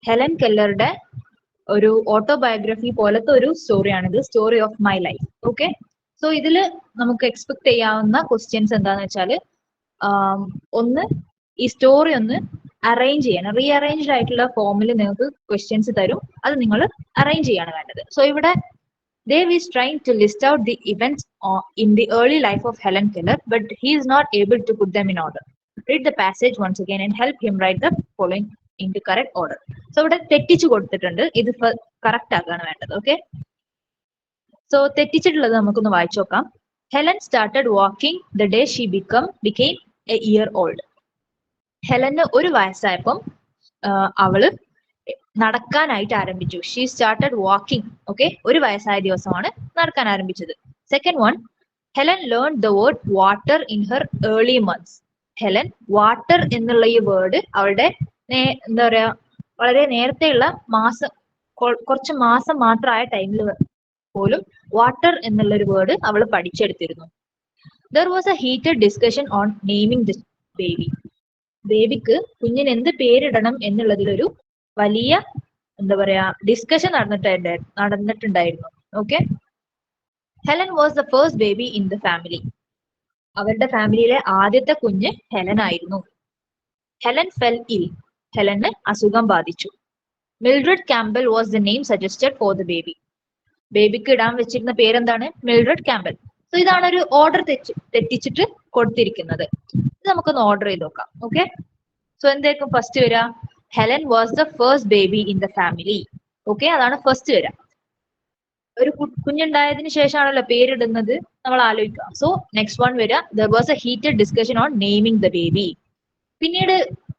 Helen കെല്ലറുടെ ഒരു autobiography പോലത്തെ ഒരു സ്റ്റോറിയാണിത്, story of my life. Okay, so ഇതിൽ നമുക്ക് എക്സ്പെക്ട് ചെയ്യാവുന്ന ക്വസ്റ്റ്യൻസ് എന്താന്ന് വെച്ചാൽ, ഒന്ന് ഈ സ്റ്റോറി ഒന്ന് അറേഞ്ച് ചെയ്യണം. റീഅറേഞ്ച്ഡ് ആയിട്ടുള്ള ഫോമിൽ നിങ്ങൾക്ക് ക്വസ്റ്റ്യൻസ് തരും, അത് നിങ്ങൾ അറേഞ്ച് ചെയ്യാണ് വേണ്ടത്. സോ ഇവിടെ Dave is trying to list out the events in the early life of Helen Keller, but he is not able to put them in order. Read the passage once again and help him write the following in the correct order. So ഇവിടെ തെറ്റിച്ചു കൊടുത്തിട്ടുണ്ട്, ഇത് correct ആക്കാണ് വേണ്ടത്. Okay, so തെറ്റിച്ചിട്ടുള്ളത് നമുക്കൊന്ന് വായിച്ചു നോക്കാം. Helen started walking the day she became a year old. Helen ഒരു വയസ്സായപ്പം അവള് നടക്കാനായിട്ട് ആരംഭിച്ചു. She started walking. ഓക്കെ, ഒരു വയസ്സായ ദിവസമാണ് നടക്കാൻ ആരംഭിച്ചത്. Second one, Helen learn the word water in her early months. Helen water എന്നുള്ള ഈ വേർഡ് അവളുടെ എന്താ പറയാ വളരെ നേരത്തെയുള്ള കുറച്ച് മാസം മാത്രമായ ടൈമിൽ പോലും വാട്ടർ എന്നുള്ള ഒരു വേർഡ് അവൾ പഠിച്ചെടുത്തിരുന്നു. There was a heated discussion on naming the baby. ബേബിക്ക് കുഞ്ഞിന് എന്ത് പേരിടണം എന്നുള്ളതിലൊരു വലിയ എന്താ പറയാ ഡിസ്കഷൻ നടന്നിട്ടുണ്ടായിരുന്നു. Okay, Helen was the first baby in the family. അവരുടെ ഫാമിലിയിലെ ആദ്യത്തെ കുഞ്ഞ് ഹെലൻ ആയിരുന്നു. ഹെലൻ ഫെൽ ഇൽ. ഹെലന് അസുഖം ബാധിച്ചു. Mildred Campbell was the name suggested for the baby. ബേബിക്ക് ഇടാൻ വെച്ചിരുന്ന പേരെന്താണ്? Mildred Campbell. സോ ഇതാണ് ഒരു ഓർഡർ തെറ്റിച്ചിട്ട് കൊടുത്തിരിക്കുന്നത്. ഇത് നമുക്കൊന്ന് ഓർഡർ ചെയ്ത് നോക്കാം. ഓക്കെ, സോ എന്തായിരിക്കും ഫസ്റ്റ് വരിക? Helen was the first baby in the family. Okay, അതാണ് ഫസ്റ്റ് വരിക. ഒരു കുഞ്ഞുണ്ടായതിനു ശേഷമാണല്ലോ പേരിടുന്നത്, നമ്മൾ ആലോചിക്കുക. സോ നെക്സ്റ്റ് വൺ വരിക, there was a heated discussion on naming the baby. പിന്നീട്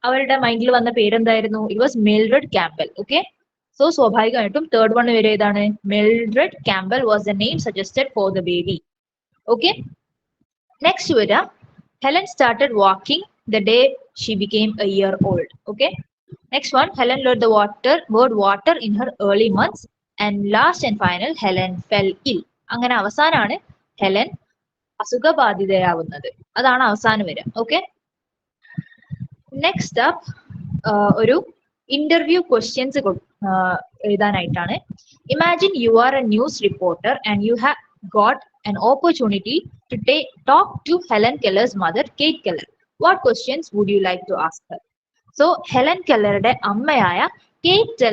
അവരുടെ മൈൻഡിൽ വന്ന പേരെന്തായിരുന്നു? It was Mildred Campbell. Okay, so സ്വാഭാവികമായിട്ടും തേർഡ് വൺ വരെ ഏതാണ്? Mildred Campbell was the name suggested for the baby. Okay, next വരിക, Helen started walking the day she became a year old. Okay, next one, Helen learned the word water in her early months, and last and final, Helen fell ill. അങ്ങനെ അവസാനമാണ് Helen അസുഖബാധിതയാവുന്നത്. അതാണ് അവസാനം വരിക. Okay, next up ഒരു interview questions എഴുതാനായിട്ടാണ്. Imagine you are a news reporter and you have got an opportunity to talk to Helen Keller's mother, Kate Keller. What questions would you like to ask her? So Helen കെല്ലറുടെ അമ്മയായ Kate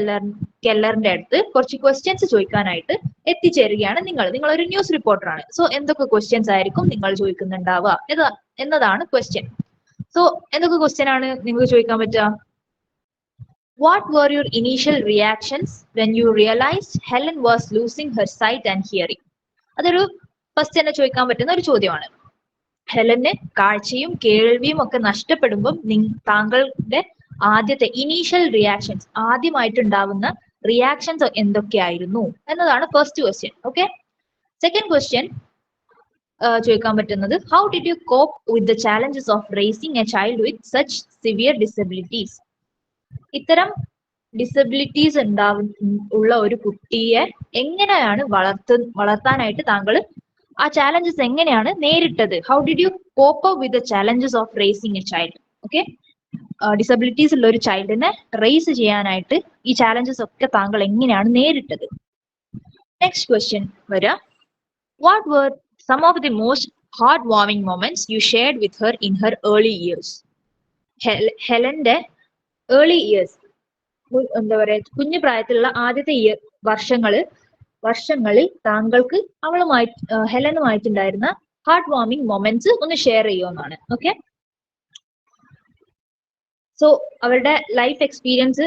കെല്ലറിന്റെ അടുത്ത് കുറച്ച് questions ചോദിക്കാനായിട്ട് എത്തിച്ചേരുകയാണ് നിങ്ങൾ ഒരു news റിപ്പോർട്ടറാണ്. So എന്തൊക്കെ questions ആയിരിക്കും നിങ്ങൾ ചോദിക്കുന്നുണ്ടാവുക എന്നതാണ് ക്വസ്റ്റ്യൻ. സോ എന്തൊക്കെ ക്വസ്റ്റ്യൻ ആണ് നിങ്ങൾക്ക് ചോദിക്കാൻ പറ്റുക? What were your initial reactions when you realized Helen was losing her sight and hearing? അതൊരു ഫസ്റ്റ് തന്നെ ചോദിക്കാൻ പറ്റുന്ന ഒരു ചോദ്യമാണ്. ഹെലന് കാഴ്ചയും കേൾവിയും ഒക്കെ നഷ്ടപ്പെടുമ്പം താങ്കളുടെ ആദ്യത്തെ ഇനീഷ്യൽ റിയാക്ഷൻസ്, ആദ്യമായിട്ടുണ്ടാവുന്ന റിയാക്ഷൻസ് എന്തൊക്കെയായിരുന്നു എന്നതാണ് first question. Okay, second question ചോദിക്കാൻ പറ്റുന്നത്, how did you cope with the challenges of raising a child with such severe disabilities? ഇത്തരം ഡിസബിലിറ്റീസ് ഉള്ള ഒരു കുട്ടിയെ എങ്ങനെയാണ് വളർത്താനായിട്ട് താങ്കൾ ആ ചാലഞ്ചസ് എങ്ങനെയാണ് നേരിട്ടത്? How did you cope up with the challenges of raising a child? Okay, disabilities ഉള്ള ഒരു ചൈൽഡിനെ റേസ് ചെയ്യാനായിട്ട് ഈ ചാലഞ്ചസ് ഒക്കെ താങ്കൾ എങ്ങനെയാണ് നേരിട്ടത്? നെക്സ്റ്റ് ക്വസ്റ്റ്യൻ വരാം, what were some of the most heart warming moments you shared with her in her early years? ഹെലന്റെ ഏർലി ഇയേഴ്സ്, എന്താ പറയാ കുഞ്ഞു പ്രായത്തിലുള്ള ആദ്യത്തെ വർഷങ്ങളിൽ താങ്കൾക്ക് ഹെലനുമായിട്ടുണ്ടായിരുന്ന ഹാർട്ട് വാർമിംഗ് മൊമെന്റ്സ് ഒന്ന് ഷെയർ ചെയ്യുമെന്നാണ്. ഓക്കെ, സോ അവരുടെ ലൈഫ് എക്സ്പീരിയൻസ്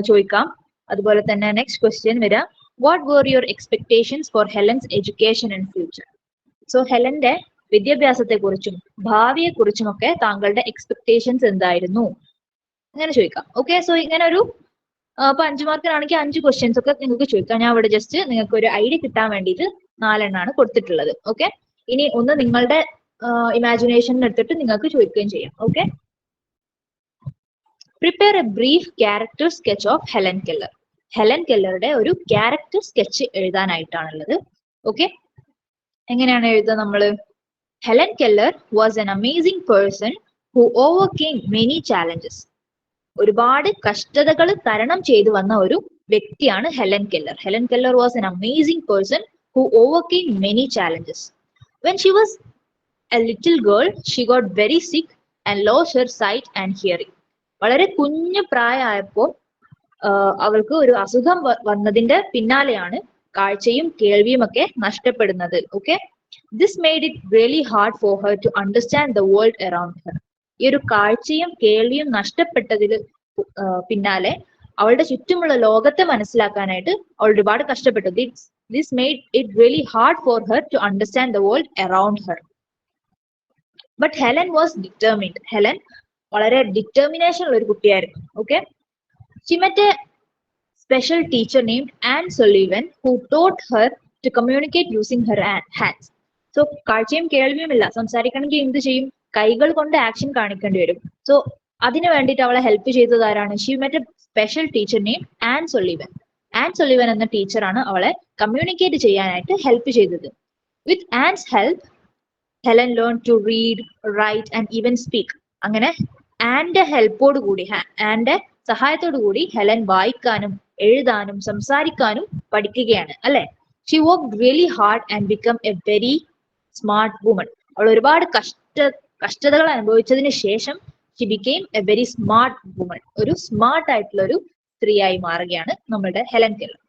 ചോദിക്കാം. അതുപോലെ തന്നെ നെക്സ്റ്റ് ക്വസ്റ്റ്യൻ വരാം, what were your expectations for Helen's education and future? So ഹെലന്റെ വിദ്യാഭ്യാസത്തെ കുറിച്ചും ഭാവിയെ കുറിച്ചും ഒക്കെ താങ്കളുടെ എക്സ്പെക്ടേഷൻസ് എന്തായിരുന്നു അങ്ങനെ ചോദിക്കാം. ഓക്കെ, സോ ഇങ്ങനെ ഒരു ഇപ്പൊ 5 മാർക്കിനാണെങ്കിൽ 5 ക്വസ്റ്റ്യൻസ് ഒക്കെ നിങ്ങൾക്ക് ചോദിക്കാം. ഞാൻ ഇവിടെ ജസ്റ്റ് നിങ്ങൾക്ക് ഒരു ഐഡിയ കിട്ടാൻ വേണ്ടിയിട്ട് 4 എണ്ണമാണ് കൊടുത്തിട്ടുള്ളത്. ഓക്കെ, ഇനി ഒന്ന് നിങ്ങളുടെ ഇമാജിനേഷൻ എടുത്തിട്ട് നിങ്ങൾക്ക് ചോദിക്കുകയും ചെയ്യാം. Okay, prepare a brief character sketch of Helen Keller. Helen കെല്ലറുടെ ഒരു ക്യാരക്ടർ സ്കെച്ച് എഴുതാനായിട്ടാണുള്ളത്. ഓക്കെ, എങ്ങനെയാണ് എഴുതുക നമ്മള്? Helen Keller was an amazing person who overcame many challenges. ഒരുപാട് കഷ്ടതകൾ തരണം ചെയ്തു വന്ന ഒരു വ്യക്തിയാണ് Helen Keller. Helen Keller was an amazing person who overcame many challenges. When she was a little girl, she got very sick and lost her sight and hearing. വളരെ കുഞ്ഞു പ്രായമായപ്പോൾ അവൾക്ക് ഒരു അസുഖം വന്നതിന്റെ പിന്നാലെയാണ് കാഴ്ചയും കേൾവിയും ഒക്കെ നഷ്ടപ്പെടുന്നത്. Okay, this made it really hard for her to understand the world around her. ഈ ഒരു കാഴ്ചയും കേൾവിയും നഷ്ടപ്പെട്ടതിൽ പിന്നാലെ അവളുടെ ചുറ്റുമുള്ള ലോകത്തെ മനസ്സിലാക്കാനായിട്ട് അവൾ ഒരുപാട് കഷ്ടപ്പെട്ടു. This made it really hard for her to understand the world around her. But Helen was determined. Helen വളരെ ഡിറ്റർമിനേഷൻ ഉള്ള ഒരു കുട്ടിയായിരുന്നു. Okay, she met a special teacher named Anne Sullivan who taught her to communicate using her hands. So കാഴ്ചയും കേൾവിയും ഇല്ല, സംസാരിക്കണമെങ്കിൽ എന്ത് ചെയ്യും? കൈകൾ കൊണ്ട് ആക്ഷൻ കാണിക്കേണ്ടി വരും. സോ അതിനു വേണ്ടിയിട്ട് അവളെ ഹെൽപ്പ് ചെയ്തത് ആരാണ്? she met a special teacher named Anne Sullivan. Anne Sullivan എന്ന ടീച്ചറാണ് അവളെ കമ്മ്യൂണിക്കേറ്റ് ചെയ്യാനായിട്ട് ഹെൽപ്പ് ചെയ്തത്. With Anne's help Helen learn to read, write and even speak. അങ്ങനെ ആന്റെ ഹെൽപ്പോട് കൂടി, ആന്റെ സഹായത്തോടു കൂടി ഹെലൻ വായിക്കാനും എഴുതാനും സംസാരിക്കാനും പഠിക്കുകയാണ് അല്ലെ. She worked really hard and become a very smart woman. അവൾ ഒരുപാട് കഷ്ടതകൾ അനുഭവിച്ചതിന് ശേഷം she became a very smart woman. ഒരു സ്മാർട്ട് ആയിട്ടുള്ള ഒരു സ്ത്രീയായി മാറുകയാണ് നമ്മളുടെ Helen Keller.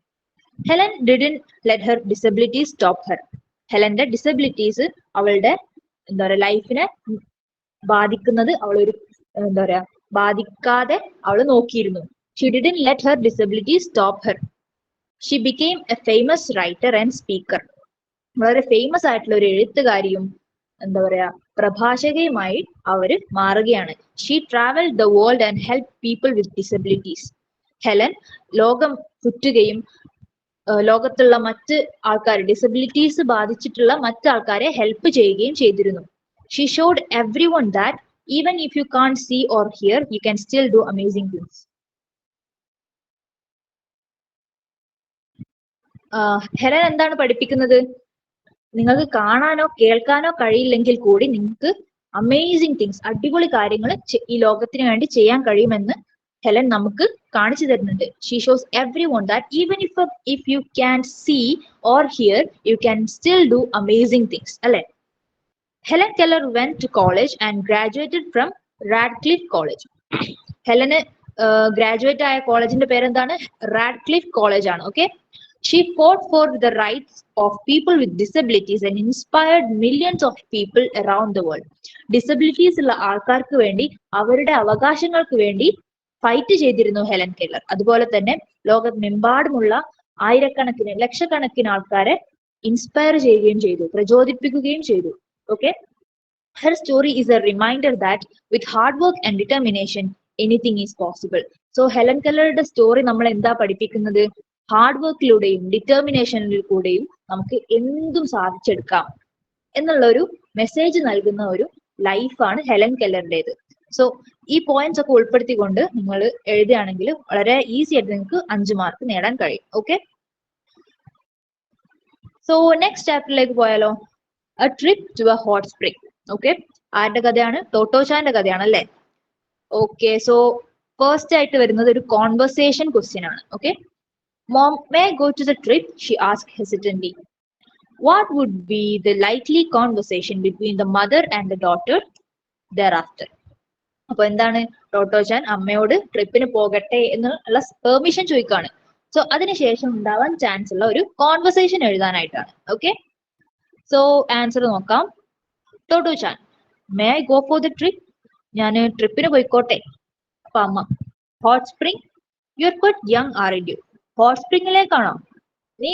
Helen didn't let her disabilities stop her. ഹെലന്റെ ഡിസബിലിറ്റീസ് അവളുടെ എന്താ പറയുക ലൈഫിനെ ബാധിക്കുന്നത് അവളൊരു എന്താ പറയാ ബാധിക്കാതെ അവൾ നോക്കിയിരുന്നു. She didn't let her disabilities stop her. She became a famous writer and speaker. വളരെ ഫേമസ് ആയിട്ടുള്ള ഒരു എഴുത്തുകാരിയും എന്താ പറയാ പ്രഭാഷകയുമായി അവര് മാറുകയാണ്. She travel the world and help people with disabilities. Helen ലോകം ചുറ്റുകയും ലോകത്തുള്ള മറ്റ് ആൾക്കാർ, ഡിസബിലിറ്റീസ് ബാധിച്ചിട്ടുള്ള മറ്റ് ആൾക്കാരെ ഹെൽപ്പ് ചെയ്യുകയും ചെയ്തിരുന്നു. She showed everyone that even if you can't see or hear, you can still do amazing things. Helen എന്താണ് പഠിപ്പിക്കുന്നത്? നിങ്ങൾക്ക് കാണാനോ കേൾക്കാനോ കഴിയില്ലെങ്കിൽ കൂടി നിങ്ങൾക്ക് അമേസിംഗ് തിങ്സ്, അടിപൊളി കാര്യങ്ങൾ ഈ ലോകത്തിന് വേണ്ടി ചെയ്യാൻ കഴിയുമെന്ന് ഹെലൻ നമുക്ക് കാണിച്ചു തരുന്നുണ്ട്. She shows every one that even if you can't see or hear, you can still do amazing things. അല്ലെ? Helen Keller went to college and graduated from Radcliffe College. ഹെലന് ഗ്രാജുവേറ്റ് ആയ കോളേജിന്റെ പേരെന്താണ്? റാഡ്ക്ലിഫ് കോളേജ് ആണ്. Okay, she fought for the rights of people with disabilities and inspired millions of people around the world. Disabilities ഉള്ള ആൾക്കാർക്ക് വേണ്ടി, അവരുടെ അവകാശങ്ങൾക്ക് വേണ്ടി ഫൈറ്റ് ചെയ്തിരുന്നു ഹെലൻ കെല്ലർ. അതുപോലെ തന്നെ ലോകമെമ്പാടുമുള്ള ആയിരക്കണക്കിന് ലക്ഷക്കണക്കിന് ആൾക്കാരെ ഇൻസ്പയർ ചെയ്യുകയും ചെയ്തു, പ്രചോദിപ്പിക്കുകയും ചെയ്തു. Okay, her story is a reminder that with hard work and determination, anything is possible. So Helen കെല്ലറുടെ സ്റ്റോറി നമ്മൾ എന്താ പഠിപ്പിക്കുന്നത്? ഹാർഡ് വർക്കിലൂടെയും ഡിറ്റർമിനേഷനിലൂടെയും നമുക്ക് എന്തും സാധിച്ചെടുക്കാം എന്നുള്ള ഒരു മെസ്സേജ് നൽകുന്ന ഒരു ലൈഫാണ് ഹെലൻ കെല്ലറുടേത്. സോ ഈ പോയിന്റ്സ് ഒക്കെ ഉൾപ്പെടുത്തിക്കൊണ്ട് നിങ്ങൾ എഴുതുകയാണെങ്കിൽ വളരെ ഈസി ആയിട്ട് നിങ്ങൾക്ക് 5 മാർക്ക് നേടാൻ കഴിയും. ഓക്കെ, സോ നെക്സ്റ്റ് ചാപ്റ്ററിലേക്ക് പോയാലോ? A trip to a hot spring. Okay, ആരുടെ കഥയാണ്? ടോട്ടോചാന്റെ കഥയാണ് അല്ലേ? ഓക്കെ, സോ ഫസ്റ്റ് ആയിട്ട് വരുന്നത് ഒരു കോൺവെർസേഷൻ ക്വസ്റ്റ്യൻ ആണ്. Okay, Mom, may I go to the trip? She asked hesitantly. What would be the likely conversation between the mother and the daughter thereafter? അപ്പൊ എന്താണ്? ടോട്ടോചാൻ അമ്മയോട് ട്രിപ്പിന് പോകട്ടെ എന്നുള്ള പെർമിഷൻ ചോദിക്കാണ്. സോ അതിനുശേഷം ഉണ്ടാവാൻ ചാൻസ് ഉള്ള ഒരു കോൺവെർസേഷൻ എഴുതാനായിട്ടാണ്. ഓക്കെ, സോ ആൻസർ നോക്കാം. Tottochan, may I go for the trip? ഞാൻ ട്രിപ്പിന് പോയിക്കോട്ടെ. അപ്പൊ അമ്മ, hot spring? You are quite young aren't you? Hot സ്പ്രിംഗിലേക്കാണോ? നീ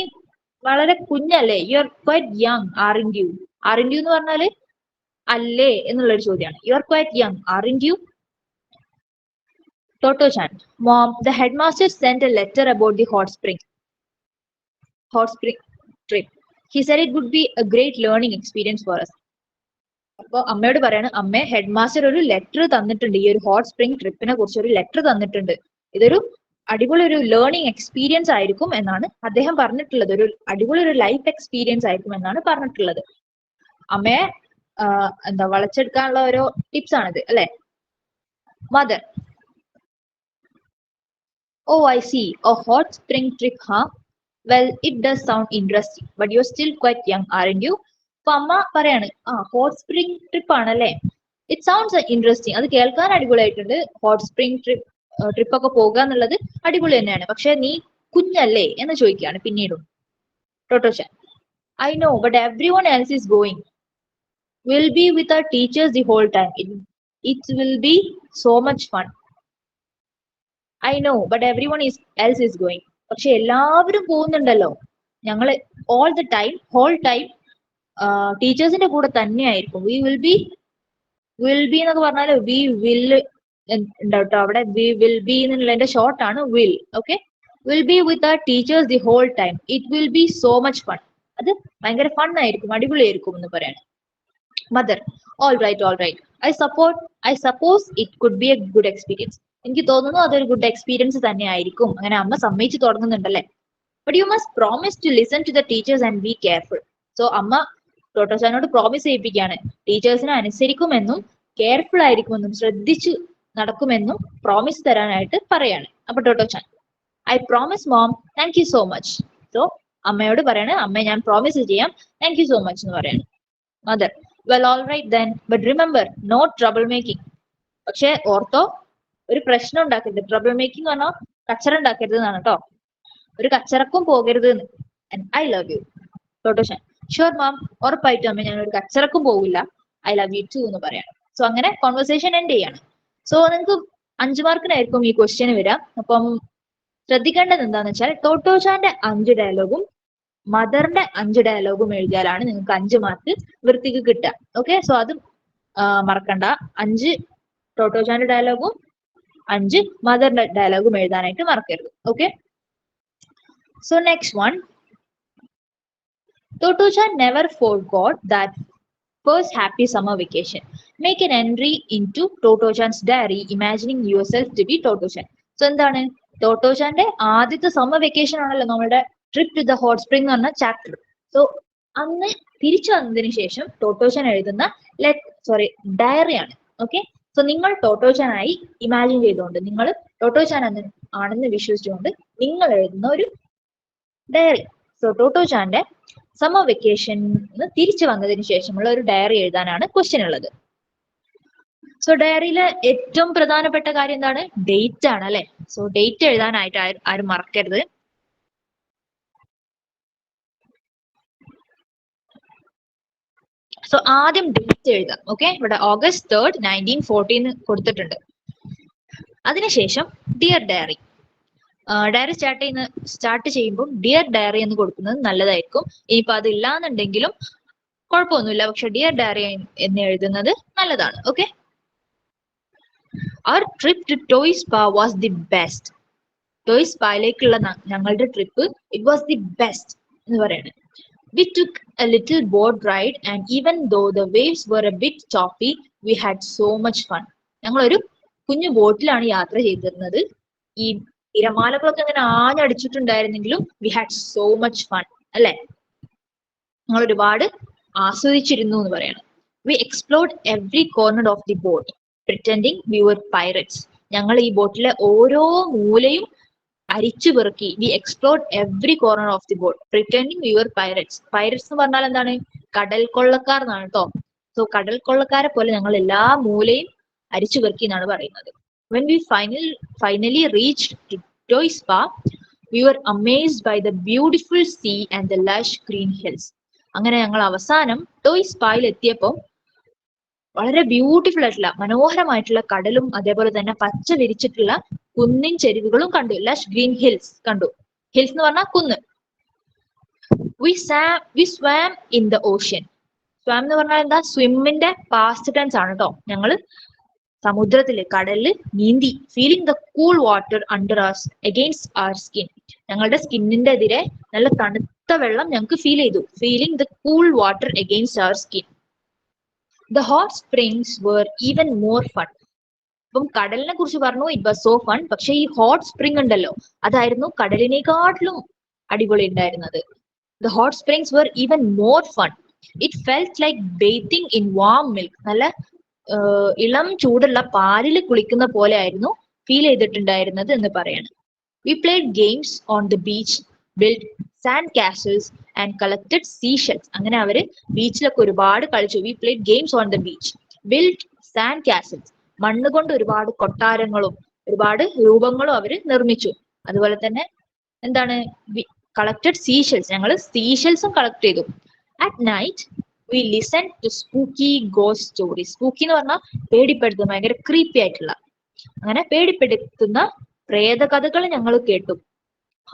വളരെ കുഞ്ഞല്ലേ. You are quite young aren't you? Aren't you എന്ന് പറഞ്ഞാല് അല്ലേ എന്നുള്ളൊരു ചോദ്യമാണ്. You are quite young aren't you? Tottochan, mom, the headmaster sent a letter about the hot spring trip. He said it would be a great learning experience for us. അപ്പൊ അമ്മയോട് പറയാണ്, അമ്മേ, head master ഒരു letter തന്നിട്ടുണ്ട്, ഈ ഒരു hot spring ട്രിപ്പിനെ കുറിച്ച് ഒരു ലെറ്റർ തന്നിട്ടുണ്ട്. ഇതൊരു അടിപൊളി ഒരു ലേണിംഗ് എക്സ്പീരിയൻസ് ആയിരിക്കും എന്നാണ് അദ്ദേഹം പറഞ്ഞിട്ടുള്ളത്. ഒരു അടിപൊളി ഒരു ലൈഫ് എക്സ്പീരിയൻസ് ആയിരിക്കും എന്നാണ് പറഞ്ഞിട്ടുള്ളത്. അമ്മയെ എന്താ വളച്ചെടുക്കാനുള്ള ഓരോ ടിപ്സ് ആണിത് അല്ലെ? Mother, Oh, I see. A hot spring trip, huh? Well, it does sound interesting, but you're still quite young, aren't you? അപ്പൊ അമ്മ പറയാണ് ഹോട്ട് സ്പ്രിംഗ് ട്രിപ്പ് ആണല്ലേ. It sounds interesting. അത് കേൾക്കാൻ അടിപൊളിയായിട്ടുണ്ട്. ഹോട്ട് സ്പ്രിംഗ് ട്രിപ്പ് ഒക്കെ പോകുക എന്നുള്ളത് അടിപൊളി തന്നെയാണ്. പക്ഷെ നീ കുഞ്ഞല്ലേ എന്ന് ചോദിക്കുകയാണ് പിന്നീടും Totto-chan. I know, but everyone else is going. We'll be with our teachers the whole time. It will be so much fun. I know, but everyone else is going. പക്ഷെ എല്ലാവരും പോകുന്നുണ്ടല്ലോ. ഞങ്ങള് all the time, whole time ടീച്ചേഴ്സിന്റെ കൂടെ തന്നെയായിരിക്കും. will be എന്നൊക്കെ പറഞ്ഞാല് we will ഉണ്ടാവും അവിടെ. we will be എന്നുള്ളതിന്റെ ഷോർട്ട് ആണ് will. Okay, will be with our teachers the whole time. It will be so much fun. അത് ഭയങ്കര ഫൺ ആയിരിക്കും, അടിപൊളിയായിരിക്കും എന്ന് പറയാണ്. Mother, all right. I suppose it could be a good experience. എനിക്ക് തോന്നുന്നു അതൊരു ഗുഡ് എക്സ്പീരിയൻസ് തന്നെ ആയിരിക്കും. അങ്ങനെ അമ്മ സമ്മതിച്ചു തുടങ്ങുന്നുണ്ടല്ലേ. But you must promise to listen to the teachers and be careful. So അമ്മ ടോട്ടോച്ചാനോട് പ്രോമിസ് ചെയ്യിപ്പിക്കുകയാണ്, ടീച്ചേഴ്സിനെ അനുസരിക്കുമെന്നും കെയർഫുൾ ആയിരിക്കുമെന്നും ശ്രദ്ധിച്ചു നടക്കുമെന്നും പ്രോമിസ് തരാനായിട്ട് പറയാണ്. അപ്പൊ Totto-chan, I promise mom, thank you so much. So അമ്മയോട് പറയാണ്, അമ്മ ഞാൻ പ്രോമിസ് ചെയ്യാം, താങ്ക് യു സോ മച്ച് എന്ന് പറയാണ്. Mother, well all right then, but remember no trouble making. പക്ഷെ ഓർത്തോ, ഒരു പ്രശ്നം ഉണ്ടാക്കരുത്. ട്രബിൾ മേക്കിംഗ് പറഞ്ഞാൽ കച്ചറ ഉണ്ടാക്കരുത് എന്നാണ് കേട്ടോ. ഒരു കച്ചറക്കും പോകരുത്. I love you. Totto-chan, sure ma'am, ഉറപ്പായിട്ടും അമ്മ ഞാൻ ഒരു കച്ചറക്കും പോകില്ല. ഐ ലവ് യു ടു എന്ന് പറയാണ്. സോ അങ്ങനെ കോൺവെർസേഷൻ എൻഡ് ചെയ്യാണ്. സോ നിങ്ങൾക്ക് 5 മാർക്കിനായിരിക്കും ഈ ക്വസ്റ്റ്യൻ വരിക. അപ്പം ശ്രദ്ധിക്കേണ്ടത് എന്താന്ന് വെച്ചാൽ ടോട്ടോച്ചാന്റെ 5 ഡയലോഗും മദറിന്റെ 5 ഡയലോഗും എഴുതിയാലാണ് നിങ്ങൾക്ക് 5 മാർക്ക് വൃത്തിക്ക് കിട്ടുക. ഓക്കെ, സോ അത് മറക്കണ്ട. 5 ടോട്ടോച്ചാന്റെ ഡയലോഗും 5 മദറിന്റെ ഡയലോഗും എഴുതാനായിട്ട് മറക്കരുത്. Okay, so next one. Totochan never forgot that first happy summer vacation. Make an entry into Totochan's diary, imagining yourself to be Totochan. So എന്താണ്, ടോട്ടോച്ചാന്റെ ആദ്യത്തെ സമ്മർ വെക്കേഷൻ ആണല്ലോ നമ്മുടെ trip to the hot spring എന്ന് പറഞ്ഞ chapter. So അന്ന് തിരിച്ചു വന്നതിന് ശേഷം ടോട്ടോച്ചാൻ എഴുതുന്ന ഡയറിയാണ്. ഓക്കെ, സോ നിങ്ങൾ ടോട്ടോച്ചാനായി ഇമാജിൻ ചെയ്തുകൊണ്ട്, നിങ്ങൾ ടോട്ടോച്ചാൻ ആണെന്ന് വിശ്വസിച്ചുകൊണ്ട് നിങ്ങൾ എഴുതുന്ന ഒരു ഡയറി. സോ ടോട്ടോച്ചാന്റെ സമ്മർ വെക്കേഷൻ തിരിച്ചു വന്നതിന് ശേഷമുള്ള ഒരു ഡയറി എഴുതാനാണ് ക്വസ്റ്റ്യൻ ഉള്ളത്. സോ ഡയറിയിലെ ഏറ്റവും പ്രധാനപ്പെട്ട കാര്യം എന്താണ്, ഡേറ്റ് ആണ് അല്ലെ. സോ ഡേറ്റ് എഴുതാനായിട്ട് ആരും മറക്കരുത്. സോ ആദ്യം ഡേറ്റ് എഴുതാം. ഓക്കെ, ഇവിടെ August 3rd, 1914 കൊടുത്തിട്ടുണ്ട്. അതിനുശേഷം ഡിയർ ഡയറി. ഡയറി സ്റ്റാർട്ട് ചെയ്യുമ്പോൾ ഡിയർ ഡയറി എന്ന് കൊടുക്കുന്നത് നല്ലതായിരിക്കും. ഇനിയിപ്പോ അതില്ലാന്നുണ്ടെങ്കിലും കുഴപ്പമൊന്നുമില്ല, പക്ഷെ ഡിയർ ഡയറി എന്ന് എഴുതുന്നത് നല്ലതാണ്. Okay, our trip to Toy Spa was the best. Toy സ്പായിലേക്കുള്ള ഞങ്ങളുടെ trip it was the best എന്ന് പറയുന്നത്. We took a little boat ride and even though the waves were a bit choppy, we had so much fun. ഞങ്ങളൊരു കുഞ്ഞു ബോട്ടിലാണ് യാത്ര ചെയ്തിരുന്നത്. ഈ തിരമാലകളൊക്കെ അങ്ങനെ ആഞ്ഞടിച്ചിട്ടുണ്ടായിരുന്നെങ്കിലും we had so much fun അല്ലെ. ഞങ്ങൾ ഒരുപാട് ആസ്വദിച്ചിരുന്നു എന്ന് പറയണം. We explored every corner of the boat, pretending we were pirates. ഞങ്ങൾ ഈ ബോട്ടിലെ ഓരോ മൂലയും അരിച്ചു പെറുക്കി. We explored every corner of the boat pretending we were pirates. Pirates എന്ന് പറഞ്ഞാൽ എന്താണ്, കടൽ കൊള്ളക്കാർ എന്നാണ് കേട്ടോ. സോ കടൽ കൊള്ളക്കാരെ പോലെ ഞങ്ങൾ എല്ലാ മൂലയും അരിച്ചു പെറുക്കി എന്നാണ് പറയുന്നത്. When we finally reached toy spa, we were amazed by the beautiful sea and the lush green hills. അങ്ങനെ ഞങ്ങൾ അവസാനം ടോയ് സ്പായിൽ എത്തിയപ്പോൾ വളരെ ബ്യൂട്ടിഫുൾ ആയിട്ടുള്ള മനോഹരമായിട്ടുള്ള കടലും അതേപോലെ തന്നെ പച്ച വിരിച്ചിട്ടുള്ള കുന്നിൻ ചെരുവുകളും കണ്ടു. ലഷ് ഗ്രീൻ ഹിൽസ് കണ്ടു. ഹിൽസ് എന്ന് പറഞ്ഞാൽ കുന്ന്. We swam in the ocean. Swam എന്ന് പറഞ്ഞാൽ എന്താ, സ്വിമ്മിന്റെ പാസ്റ്റ് ടെൻസ് ആണ് കേട്ടോ. ഞങ്ങള് സമുദ്രത്തില് കടലില് നീന്തി. Feeling the cool water under against our skin. ഞങ്ങളുടെ സ്കിന്നിന്റെ എതിരെ നല്ല തണുത്ത വെള്ളം ഞങ്ങൾക്ക് ഫീൽ ചെയ്തു. Feeling the cool water against our skin. The hot springs were even more fun. അപ്പം കടലിനെ കുറിച്ച് പറഞ്ഞു, ഇറ്റ് വാസ് സോ ഫൺ. പക്ഷെ ഈ ഹോട്ട് സ്പ്രിംഗ് ഉണ്ടല്ലോ, അതായിരുന്നു കടലിനെക്കാട്ടിലും അടിപൊളി ഉണ്ടായിരുന്നത്. The hot springs were even more fun. It felt like bathing in warm milk. നല്ല ഇളം ചൂടുള്ള പാലിൽ കുളിക്കുന്ന പോലെ ആയിരുന്നു ഫീൽ ചെയ്തിട്ടുണ്ടായിരുന്നത് എന്ന് പറയാണ്. We played games on the beach, built sand castles and collected seashells. അങ്ങനെ അവര് ബീച്ചിലൊക്കെ ഒരുപാട് കളിച്ചു. We played games on the beach, built sand castles. മണ്ണ് കൊണ്ട് ഒരുപാട് കൊട്ടാരങ്ങളും ഒരുപാട് രൂപങ്ങളും അവര് നിർമ്മിച്ചു. അതുപോലെ തന്നെ എന്താണ് കളക്റ്റഡ് സീഷെൽസ്, ഞങ്ങൾ സീഷെൽസും കളക്ട് ചെയ്തു. At night we listen to spooky ghost stories. Spooky എന്ന് പറഞ്ഞാൽ പേടിപ്പെടുത്തുന്ന, ഭയങ്കര ക്രീപ്പി ആയിട്ടുള്ള, അങ്ങനെ പേടിപ്പെടുത്തുന്ന പ്രേതകഥകൾ ഞങ്ങൾ കേട്ടു.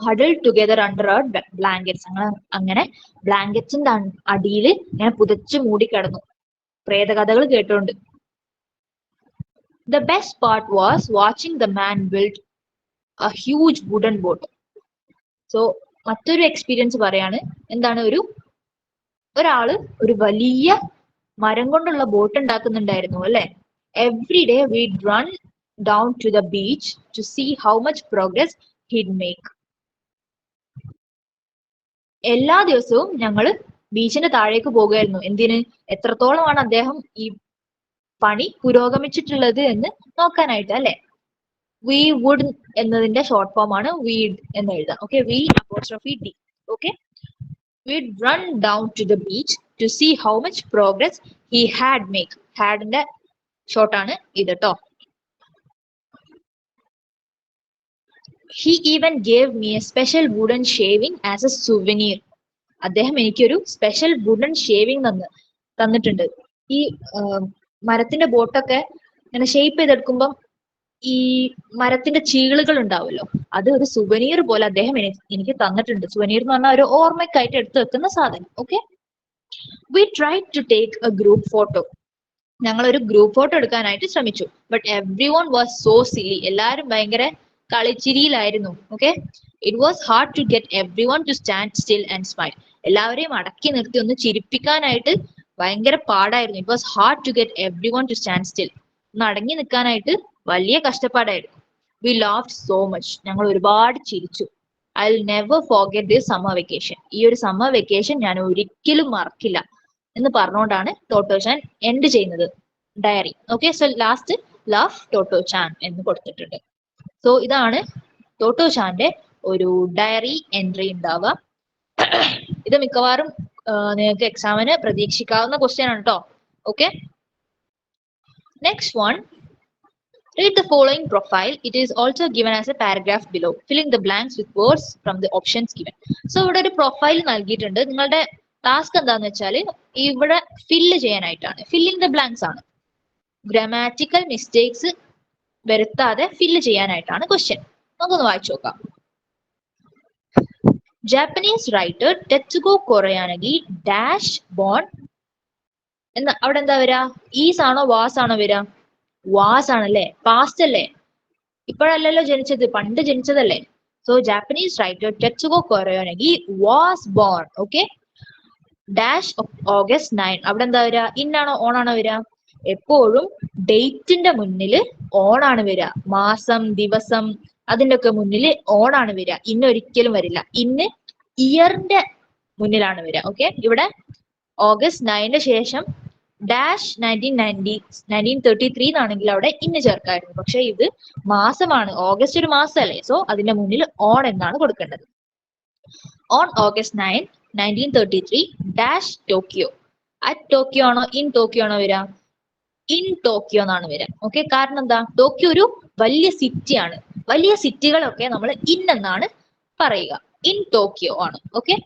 ഹഡിൽ ടുഗദർ അണ്ടർ അവർ ബ്ലാങ്കറ്റ്സ്. ഞങ്ങൾ അങ്ങനെ ബ്ലാങ്കറ്റ്സിന്റെ അടിയിൽ ഇങ്ങനെ പുതച്ചു മൂടിക്കിടന്നു പ്രേതകഥകൾ കേട്ടോണ്ട്. The best part was watching the man build a huge wooden boat. So മറ്റൊരു എക്സ്പീരിയൻസ് പറയാണ്. എന്താണ്, ഒരാള് ഒരു വലിയ മരം കൊണ്ടുള്ള ബോട്ട് ഉണ്ടാക്കുന്നുണ്ടായിരുന്നു അല്ലെ. Every day we'd run down to the beach to see how much progress he'd make. എല്ലാ ദിവസവും ഞങ്ങൾ ബീച്ചിന്റെ താഴേക്ക് പോകുമായിരുന്നു. എന്തിന്, എത്രത്തോളമാണ് അദ്ദേഹം ഈ പണി പുരോഗമിച്ചിട്ടുള്ളത് എന്ന് നോക്കാനായിട്ട് അല്ലെ. വി വുഡ് എന്നതിന്റെ ഷോർട്ട് ഫോം ആണ് വീഡ് എന്ന് എഴുതാം. Okay, we apostrophe D. Okay, we'd run down to the beach to see how much progress he had made. ഹാഡിന്റെ ഷോർട്ട് ആണ് ഇത് ട്ടോ. He even gave me a special wooden shaving as a souvenir. അദ്ദേഹം എനിക്കൊരു special wooden shaving തന്നിട്ടുണ്ട്. ഈ മരത്തിന്റെ ബോട്ടൊക്കെ ഇങ്ങനെ ഷേപ്പ് ചെയ്തെടുക്കുമ്പം ഈ മരത്തിന്റെ ചീളുകൾ ഉണ്ടാവുമല്ലോ, അത് ഒരു സുവനീർ പോലെ അദ്ദേഹം എനിക്ക് തന്നിട്ടുണ്ട്. സുവനീർ എന്ന് പറഞ്ഞാൽ ഒരു ഓർമ്മയ്ക്കായിട്ട് എടുത്തു വെക്കുന്ന സാധനം. Okay, we try to take a group photo. ഞങ്ങൾ ഒരു ഗ്രൂപ്പ് ഫോട്ടോ എടുക്കാനായിട്ട് ശ്രമിച്ചു. But every one was so silly. എല്ലാവരും ഭയങ്കര കളിച്ചിരിയിലായിരുന്നു. Okay, it was hard to get every one to stand still and smile. എല്ലാവരെയും അടക്കി നിർത്തി ഒന്ന് ചിരിപ്പിക്കാനായിട്ട് ഭയങ്കര പാടായിരുന്നു. It was hard to get every one to stand still. ഒന്ന് അടങ്ങി നിൽക്കാനായിട്ട് വലിയ കഷ്ടപ്പാടായിരുന്നു. We laughed so much. ഞങ്ങൾ ഒരുപാട് ചിരിച്ചു. I will never forget this summer vacation. ഈ ഒരു സമ്മർ വെക്കേഷൻ ഞാൻ ഒരിക്കലും മറക്കില്ല എന്ന് പറഞ്ഞുകൊണ്ടാണ് ടോട്ടോ ചാൻ എൻഡ് ചെയ്യുന്നത് diary. Okay, so last love Totto chan എന്ന് കൊടുത്തിട്ടുണ്ട്. സോ ഇതാണ് ടോട്ടോ ചാന്റെ ഒരു ഡയറി എൻട്രി ഉണ്ടാവുക. ഇത് മിക്കവാറും നിങ്ങൾക്ക് എക്സാമിന് പ്രതീക്ഷിക്കാവുന്ന ക്വസ്റ്റ്യൻ ആണ് കേട്ടോ. Okay, next one. Read the following profile. It is also given as a paragraph below. Filling the blanks with words from the options given. So ഇവിടെ ഒരു പ്രൊഫൈൽ നൽകിയിട്ടുണ്ട്. നിങ്ങളുടെ ടാസ്ക് എന്താന്ന് വെച്ചാൽ ഇവിടെ ഫില്ല് ചെയ്യാനായിട്ടാണ്. ഫില്ലിംഗ് ദ ബ്ലാങ്ക്സ് ആണ്. Grammatical mistakes വരുത്താതെ ഫില്ല് ചെയ്യാനായിട്ടാണ് ക്വസ്റ്റ്യൻ. നമുക്കൊന്ന് വായിച്ചു നോക്കാം. Japanese writer Tetsuko കൊറയാനഗി dash bone എന്ന് അവിടെ എന്താ വരാ? ഈസ് ആണോ വാസ് ആണോ വരാ? വാസ് ആണല്ലേ, പാസ്റ്റ് അല്ലേ, ഇപ്പോഴല്ലല്ലോ ജനിച്ചത്, പണ്ട് ജനിച്ചതല്ലേ. So Japanese writer Tetsuko Kuroyanagi was born. Okay, dash August 9. അവിടെ എന്താ വരാ? ഇൻ ആണോ ഓൺ ആണോ വരാ? എപ്പോഴും ഡേറ്റിന്റെ മുന്നില് ഓൺ ആണ് വരിക. മാസം, ദിവസം അതിന്റെ ഒക്കെ മുന്നില് ഓൺ ആണ് വരിക. ഇന്ന് ഒരിക്കലും വരില്ല. ഇന്ന് ഇയറിന്റെ മുന്നിലാണ് വരിക. ഓക്കെ, ഇവിടെ ഓഗസ്റ്റ് 9 ശേഷം ഡാഷ് 1933 എന്നാണെങ്കിൽ അവിടെ ഇന്ന് ചേർക്കായിരുന്നു. പക്ഷെ ഇത് മാസമാണ്, ഓഗസ്റ്റ് ഒരു മാസമല്ലേ. സോ അതിന്റെ മുന്നിൽ ഓൺ എന്നാണ് കൊടുക്കേണ്ടത്. On August 9, 1933 dash Tokyo. At Tokyo ആണോ ഇൻ ടോക്കിയോ ആണോ വരിക? ഇൻ ടോക്കിയോ എന്നാണ് വരിക. ഓക്കെ, കാരണം എന്താ? ടോക്കിയോ ഒരു വലിയ സിറ്റിയാണ്. വലിയ സിറ്റികളൊക്കെ നമ്മൾ ഇൻ എന്നാണ് പറയുക. ഇൻ ടോക്കിയോ ആണ്. Okay,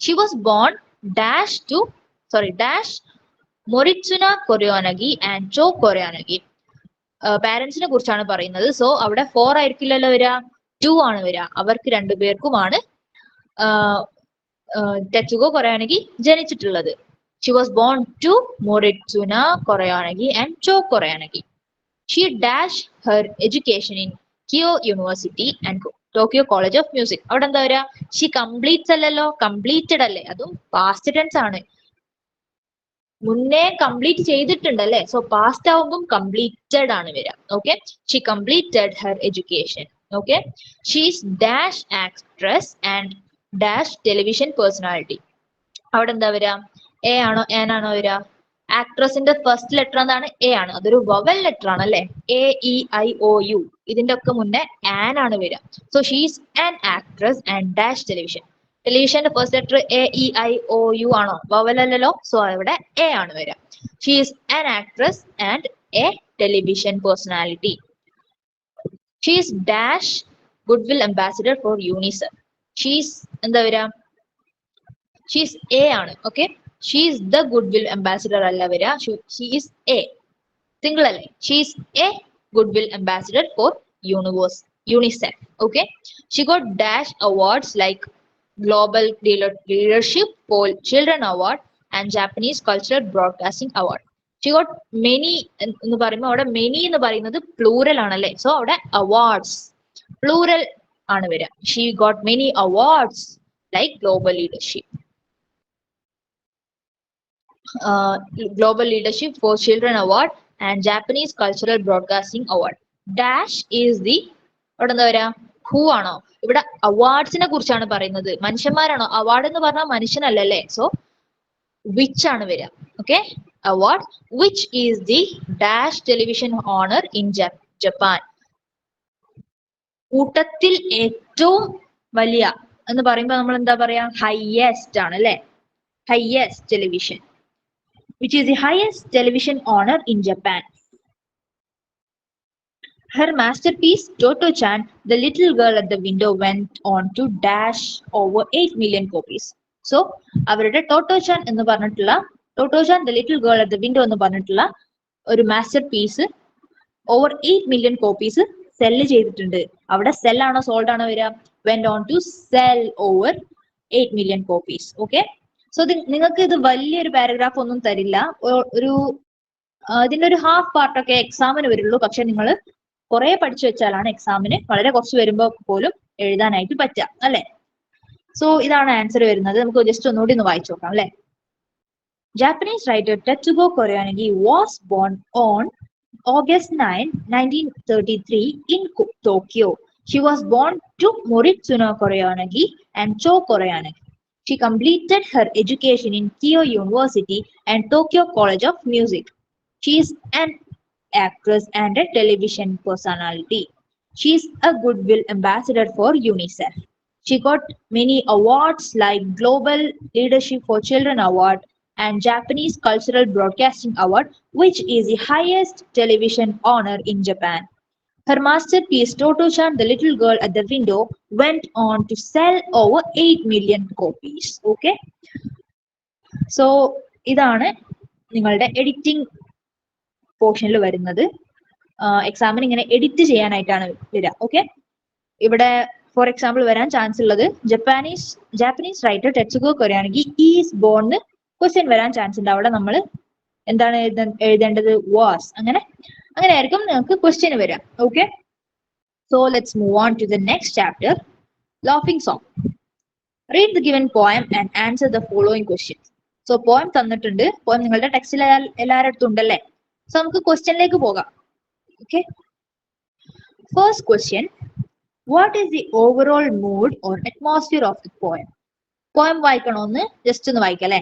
she was born dash to dash Moritsuna Kuroyanagi and Cho Kuroyanagi. പാരന്റ്സിനെ കുറിച്ചാണ് പറയുന്നത്. സോ അവിടെ 4 ആയിരിക്കില്ലല്ലോ വരിക, 2 ആണ് വരിക. അവർക്ക് രണ്ടുപേർക്കുമാണ് ടെറ്റ്സുഗോ കൊറിയാനഗി ജനിച്ചിട്ടുള്ളത്. She was born to Moritsuna Kuroyanagi and Cho Kuroyanagi. She dash her education in Keio university and Tokyo college of music. അവിടെ എന്താ വരിക? ഷി കംപ്ലീറ്റ്സ് അല്ലല്ലോ, കംപ്ലീറ്റഡ് അല്ലേ, അതും പാസ്റ്റ് ടെൻസ് ആണ്. മുന്നേ കംപ്ലീറ്റ് ചെയ്തിട്ടുണ്ടല്ലേ. സോ പാസ്റ്റ് ആവുമ്പം കംപ്ലീറ്റഡ് ആണ് വരിക. Okay, she completed her education. Okay, she's dash actress and dash television personality. അവിടെ എന്താ വരിക? എ ആണോ എൻ ആണോ വരിക? ആക്ട്രസിന്റെ ഫസ്റ്റ് ലെറ്റർ എന്താണ്? എ ആണ്. അതൊരു വവൽ ലെറ്റർ ആണ് അല്ലെ. A e i o u. ഇതിന്റെ ഒക്കെ മുന്നേ ആൻ ആണ് വരിക. So she's an actress and dash television. ടെലിവിഷന്റെ ഫസ്റ്റ് ലെറ്റർ AEIOU ആണോ? വവലല്ലോ. സോ ഇവിടെ എ ആണ് വരിക. She's an actress and a television personality. She's dash goodwill ambassador for UNICEF. She's എന്താ വരിക? ഷീസ് എ ആണ്. Okay, she's the goodwill ambassador അല്ല വരിക. ഷീസ് എ സിംഗിൾ അല്ലേ. She's a goodwill ambassador for UNICEF. Okay, she got dash awards like Global Leadership for Children Award and Japanese Cultural Broadcasting Award. She got many എന്ന് പറയുമ്പോൾ അവിടെ many എന്ന് പറയുന്നത് plural ആണല്ലേ. So അവിടെ awards plural ആണ് വരിക. She got many awards like Global Leadership for Children Award and Japanese Cultural Broadcasting Award. Dash is the അവിടെ എന്താ പറയാ? ഹൂ ആണോ? ഇവിടെ അവാർഡ്സിനെ കുറിച്ചാണ് പറയുന്നത്. മനുഷ്യന്മാരാണോ? അവാർഡ് എന്ന് പറഞ്ഞാൽ മനുഷ്യനല്ലല്ലേ. സോ വിച്ച് ആണ് വരിക. Okay, award which is the dash television honour in Japan. കൂട്ടത്തിൽ ഏറ്റവും വലിയ എന്ന് പറയുമ്പോൾ നമ്മൾ എന്താ പറയാ? ഹൈയസ്റ്റ് ആണ് അല്ലെ. Highest television. Which is the highest television honor in Japan. Her masterpiece, Toto-chan, The Little Girl at the Window, went on to dash over 8 million copies. So, അവരുടെ Toto-chan എന്ന് പറഞ്ഞിട്ടുള്ള Toto-chan, The Little Girl at the Window എന്ന് പറഞ്ഞിട്ടുള്ള ഒരു masterpiece over 8 million copies sell ചെയ്തിട്ടുണ്ട്. അവിടെ cell ആണോ sold ആണോ വരിക? went on to sell over 8 million copies. Okay. So നിങ്ങൾക്ക് ഇത് വലിയൊരു പാരഗ്രാഫ് ഒന്നും തരില്ല. ഇതിന്റെ ഒരു ഹാഫ് പാർട്ടൊക്കെ എക്സാമിന് വരുള്ളൂ. പക്ഷെ നിങ്ങൾ കുറെ പഠിച്ചു വെച്ചാലാണ് എക്സാമിന് വളരെ കുറച്ച് വരുമ്പോൾ പോലും എഴുതാനായിട്ട് പറ്റുക അല്ലെ. സോ ഇതാണ് ആൻസർ വരുന്നത്. നമുക്ക് ജസ്റ്റ് ഒന്നുകൂടി ഒന്ന് വായിച്ചു നോക്കാം അല്ലെ. Japanese writer Tetsugo Koreyanagi was born on August 9, 1933 in Tokyo. She was born to Moritsuna Koreyanagi and Cho Koreyanagi. She completed her education in Keio University and Tokyo College of Music. She is an actress and a television personality. She is a goodwill ambassador for UNICEF. She got many awards like Global Leadership for Children Award and Japanese Cultural Broadcasting Award, which is the highest television honor in Japan. Her masterpiece, Toto-chan, The Little Girl at the Window, went on to sell over 8 million copies. Okay. So, ഇതാണ് നിങ്ങളുടെ editing പോർഷനിൽ വരുന്നത്. എക്സാമിന് ഇങ്ങനെ edit ചെയ്യാനായിട്ടാണ് വരിക. Okay, ഇവിടെ for example വരാൻ ചാൻസ് ഉള്ളത് Japanese writer Tetsuko Kuroyanagi is born question വരാൻ ചാൻസ് ഉണ്ട്. അവിടെ നമ്മൾ എന്താണ് എഴുതേണ്ടത്? വാസ്. അങ്ങനെയായിരിക്കും നിങ്ങൾക്ക് ക്വസ്റ്റ്യൻ വരാം. Okay, so let's move on to the next chapter, laughing song. Read the given poem and answer the following questions. So poem തന്നിട്ടുണ്ട്. പോയം നിങ്ങളുടെ ടെക്സ്റ്റിൽ എല്ലാവരുടെ അടുത്തും ഉണ്ടല്ലേ. സോ നമുക്ക് ക്വസ്റ്റ്യനിലേക്ക് പോകാം. Okay, first question, what is the overall mood or atmosphere of the poem? Poem വായിക്കണമെന്ന് ജസ്റ്റ് ഒന്ന് വായിക്കാം അല്ലെ.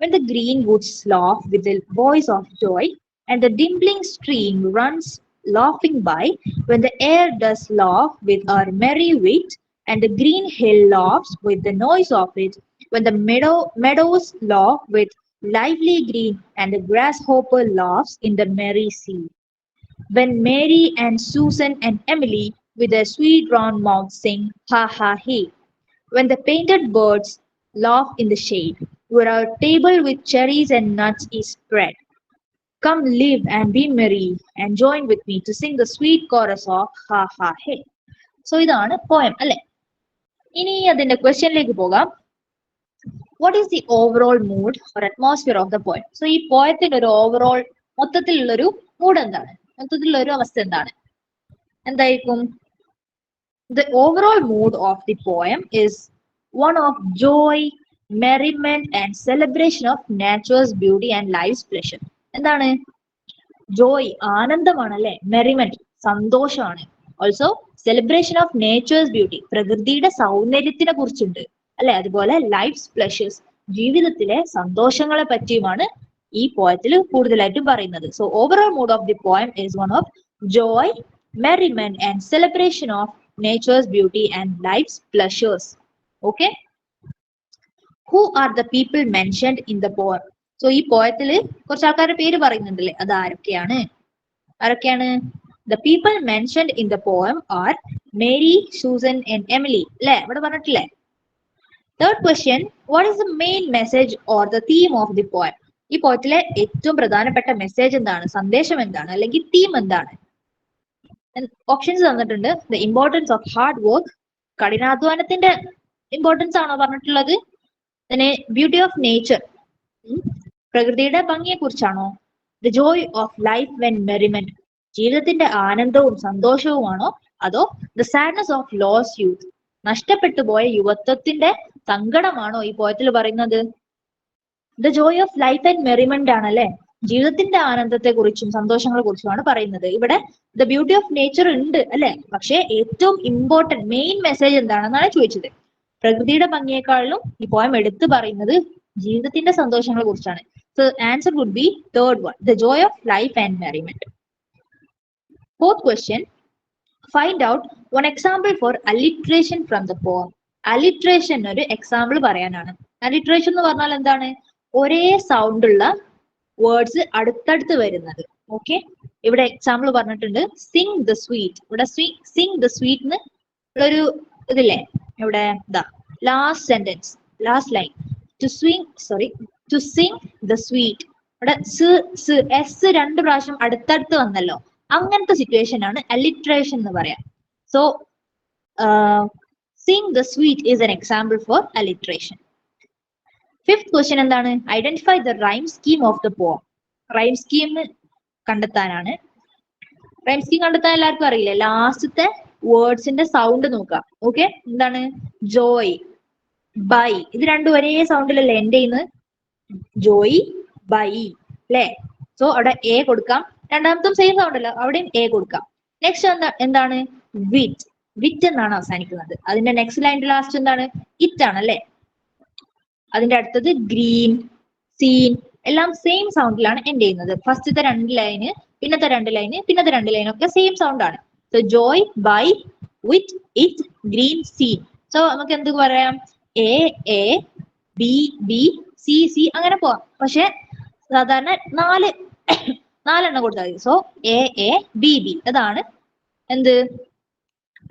When the green woods laugh with the voice of joy, and the dimpling stream runs laughing by, when the air does laugh with our merry wit, and the green hill laughs with the noise of it, when the meadows laugh with lively green, and the grasshopper laughs in the merry sea, when Mary and Susan and Emily with their sweet round mouths sing ha ha he, when the painted birds laugh in the shade, where our table with cherries and nuts is spread. Come live and be merry and join with me to sing the sweet chorus of ha ha hey. So ഇതാണ് poem അല്ലെ. ഇനി അതിന്റെ ക്വസ്റ്റ്യനിലേക്ക് പോകാം. What is the overall mood or atmosphere of the poem? So ഈ പോയത്തിന്റെ ഒരു overall മൊത്തത്തിലുള്ളൊരു mood എന്താണ്? മൊത്തത്തിലുള്ളൊരു അവസ്ഥ എന്താണ്? എന്തായിരിക്കും? The overall mood of the poem is one of joy, merriment and celebration of nature's beauty and life's pleasure. എന്താണ്? ജോയ്, ആനന്ദമാണ് അല്ലെ. മെറിമെന്റ്, സന്തോഷമാണ്. Also celebration of nature's beauty, പ്രകൃതിയുടെ സൗന്ദര്യത്തിനെ കുറിച്ചുണ്ട് അല്ലെ. അതുപോലെ ലൈഫ്സ് പ്ലഷേഴ്സ്, ജീവിതത്തിലെ സന്തോഷങ്ങളെ പറ്റിയുമാണ് ഈ പോയത്തിൽ കൂടുതലായിട്ടും പറയുന്നത്. So overall mood off the poem is one of Joy, merriment and celebration of nature's beauty and life's pleasures. Okay. Who are the people mentioned in the poem? So ഈ പോയത്തില് കുറച്ച് ആൾക്കാരുടെ പേര് പറയുന്നുണ്ടല്ലേ, അത് ആരൊക്കെയാണ്? The people mentioned in the poem are Mary, Susan and Emily. അല്ലേ, ഇവിടെ പറഞ്ഞിട്ടില്ലേ? Third question, what is the main message or the theme of the poem? ഈ പോയത്തിലെ ഏറ്റവും പ്രധാനപ്പെട്ട മെസ്സേജ് എന്താണ്, സന്ദേശം എന്താണ്, അല്ലെങ്കിൽ തീം എന്താണ്? ഓപ്ഷൻസ് തന്നിട്ടുണ്ട്. The importance of hard work, കഠിനാധ്വാനത്തിന്റെ ഇമ്പോർട്ടൻസ് ആണോ പറഞ്ഞിട്ടുള്ളത്? പിന്നെ ബ്യൂട്ടി ഓഫ് നേച്ചർ, പ്രകൃതിയുടെ ഭംഗിയെ കുറിച്ചാണോ? The joy of life and merriment, ജീവിതത്തിന്റെ ആനന്ദവും സന്തോഷവുമാണോ? അതോ the sadness of lost youth, നഷ്ടപ്പെട്ടു പോയ യുവത്വത്തിന്റെ സങ്കടമാണോ ഈ പോയത്തിൽ പറയുന്നത്? The joy of life and merriment ആണല്ലേ, ജീവിതത്തിന്റെ ആനന്ദത്തെ കുറിച്ചും സന്തോഷങ്ങളെ കുറിച്ചുമാണ് പറയുന്നത്. ഇവിടെ the beauty of nature ഉണ്ട് അല്ലെ, പക്ഷെ ഏറ്റവും ഇമ്പോർട്ടന്റ് മെയിൻ മെസ്സേജ് എന്താണെന്നാണ് ചോദിച്ചത്. പ്രകൃതിയുടെ ഭംഗിയെക്കാളും ഈ പോയം എടുത്തു പറയുന്നത് ജീവിതത്തിന്റെ സന്തോഷങ്ങളെ കുറിച്ചാണ്. So answer would be third one, the joy of life and merriment. Fourth question, find out one example for alliteration from the poem. Alliteration ഒരു എക്സാമ്പിൾ പറയാനാണ്. Alliteration എന്ന് പറഞ്ഞാൽ എന്താണ്? ഒരേ സൗണ്ട് ഉള്ള വേർഡ്സ് അടുത്തടുത്ത് വരുന്നത്. ഓക്കെ, ഇവിടെ എക്സാമ്പിൾ പറഞ്ഞിട്ടുണ്ട് സിംഗ് ദ സ്വീറ്റ്. ഇവിടെ സിംഗ് ദ സ്വീറ്റ് എന്ന് ഉള്ളൊരു ഇതില്ലേ, ഇവിടെ ഇതാ last sentence, last line, to sing the sweet. ഇവിടെ എസ് രണ്ട് പ്രാവശ്യം അടുത്തടുത്ത് വന്നല്ലോ, അങ്ങനത്തെ സിറ്റുവേഷൻ ആണ് അലിട്രേഷൻ എന്ന് പറയാം. So sing the sweet is an example for alliteration. Fifth question എന്താണ്? Identify the rhyme scheme of the poem. Rhyme scheme കണ്ടെത്താനാണ്. റൈം സ്കീം കണ്ടെത്താൻ എല്ലാവർക്കും അറിയില്ലേ, ലാസ്റ്റത്തെ വേർഡ്സിന്റെ സൗണ്ട് നോക്കാം. ഓക്കെ, എന്താണ്? ജോയ്, ബൈ, ഇത് രണ്ടും ഒരേ സൗണ്ടിലല്ലേ എൻഡ് ചെയ്യുന്നത്? ജോയ്, ബൈ അല്ലേ? സോ അവിടെ എ കൊടുക്കാം. രണ്ടാമത്തും സെയിം സൗണ്ട് അല്ല, അവിടെയും എ കൊടുക്കാം. നെക്സ്റ്റ് എന്താണ്? വിറ്റ്, വിറ്റ് എന്നാണ് അവസാനിക്കുന്നത്. അതിന്റെ നെക്സ്റ്റ് ലൈനിന്റെ ലാസ്റ്റ് എന്താണ്? ഇറ്റ് ആണ് അല്ലെ. അതിന്റെ അടുത്തത് ഗ്രീൻ, സീൻ, എല്ലാം സെയിം സൗണ്ടിലാണ് എൻഡ് ചെയ്യുന്നത്. ഫസ്റ്റത്തെ രണ്ട് ലൈന്, പിന്നത്തെ രണ്ട് ലൈന്, പിന്നത്തെ രണ്ട് ലൈൻ ഒക്കെ സെയിം സൗണ്ട് ആണ്. സോ ജോയ്, ബൈ, വിറ്റ്, ഇറ്റ്, ഗ്രീൻ, സീൻ. സോ നമുക്ക് എന്ത് പറയാം? A A, B B, C C, അങ്ങനെ പോവാം. പക്ഷെ സാധാരണ നാലെണ്ണം കൊടുത്താൽ മതി. So A A, B B, അതാണ് എന്ത്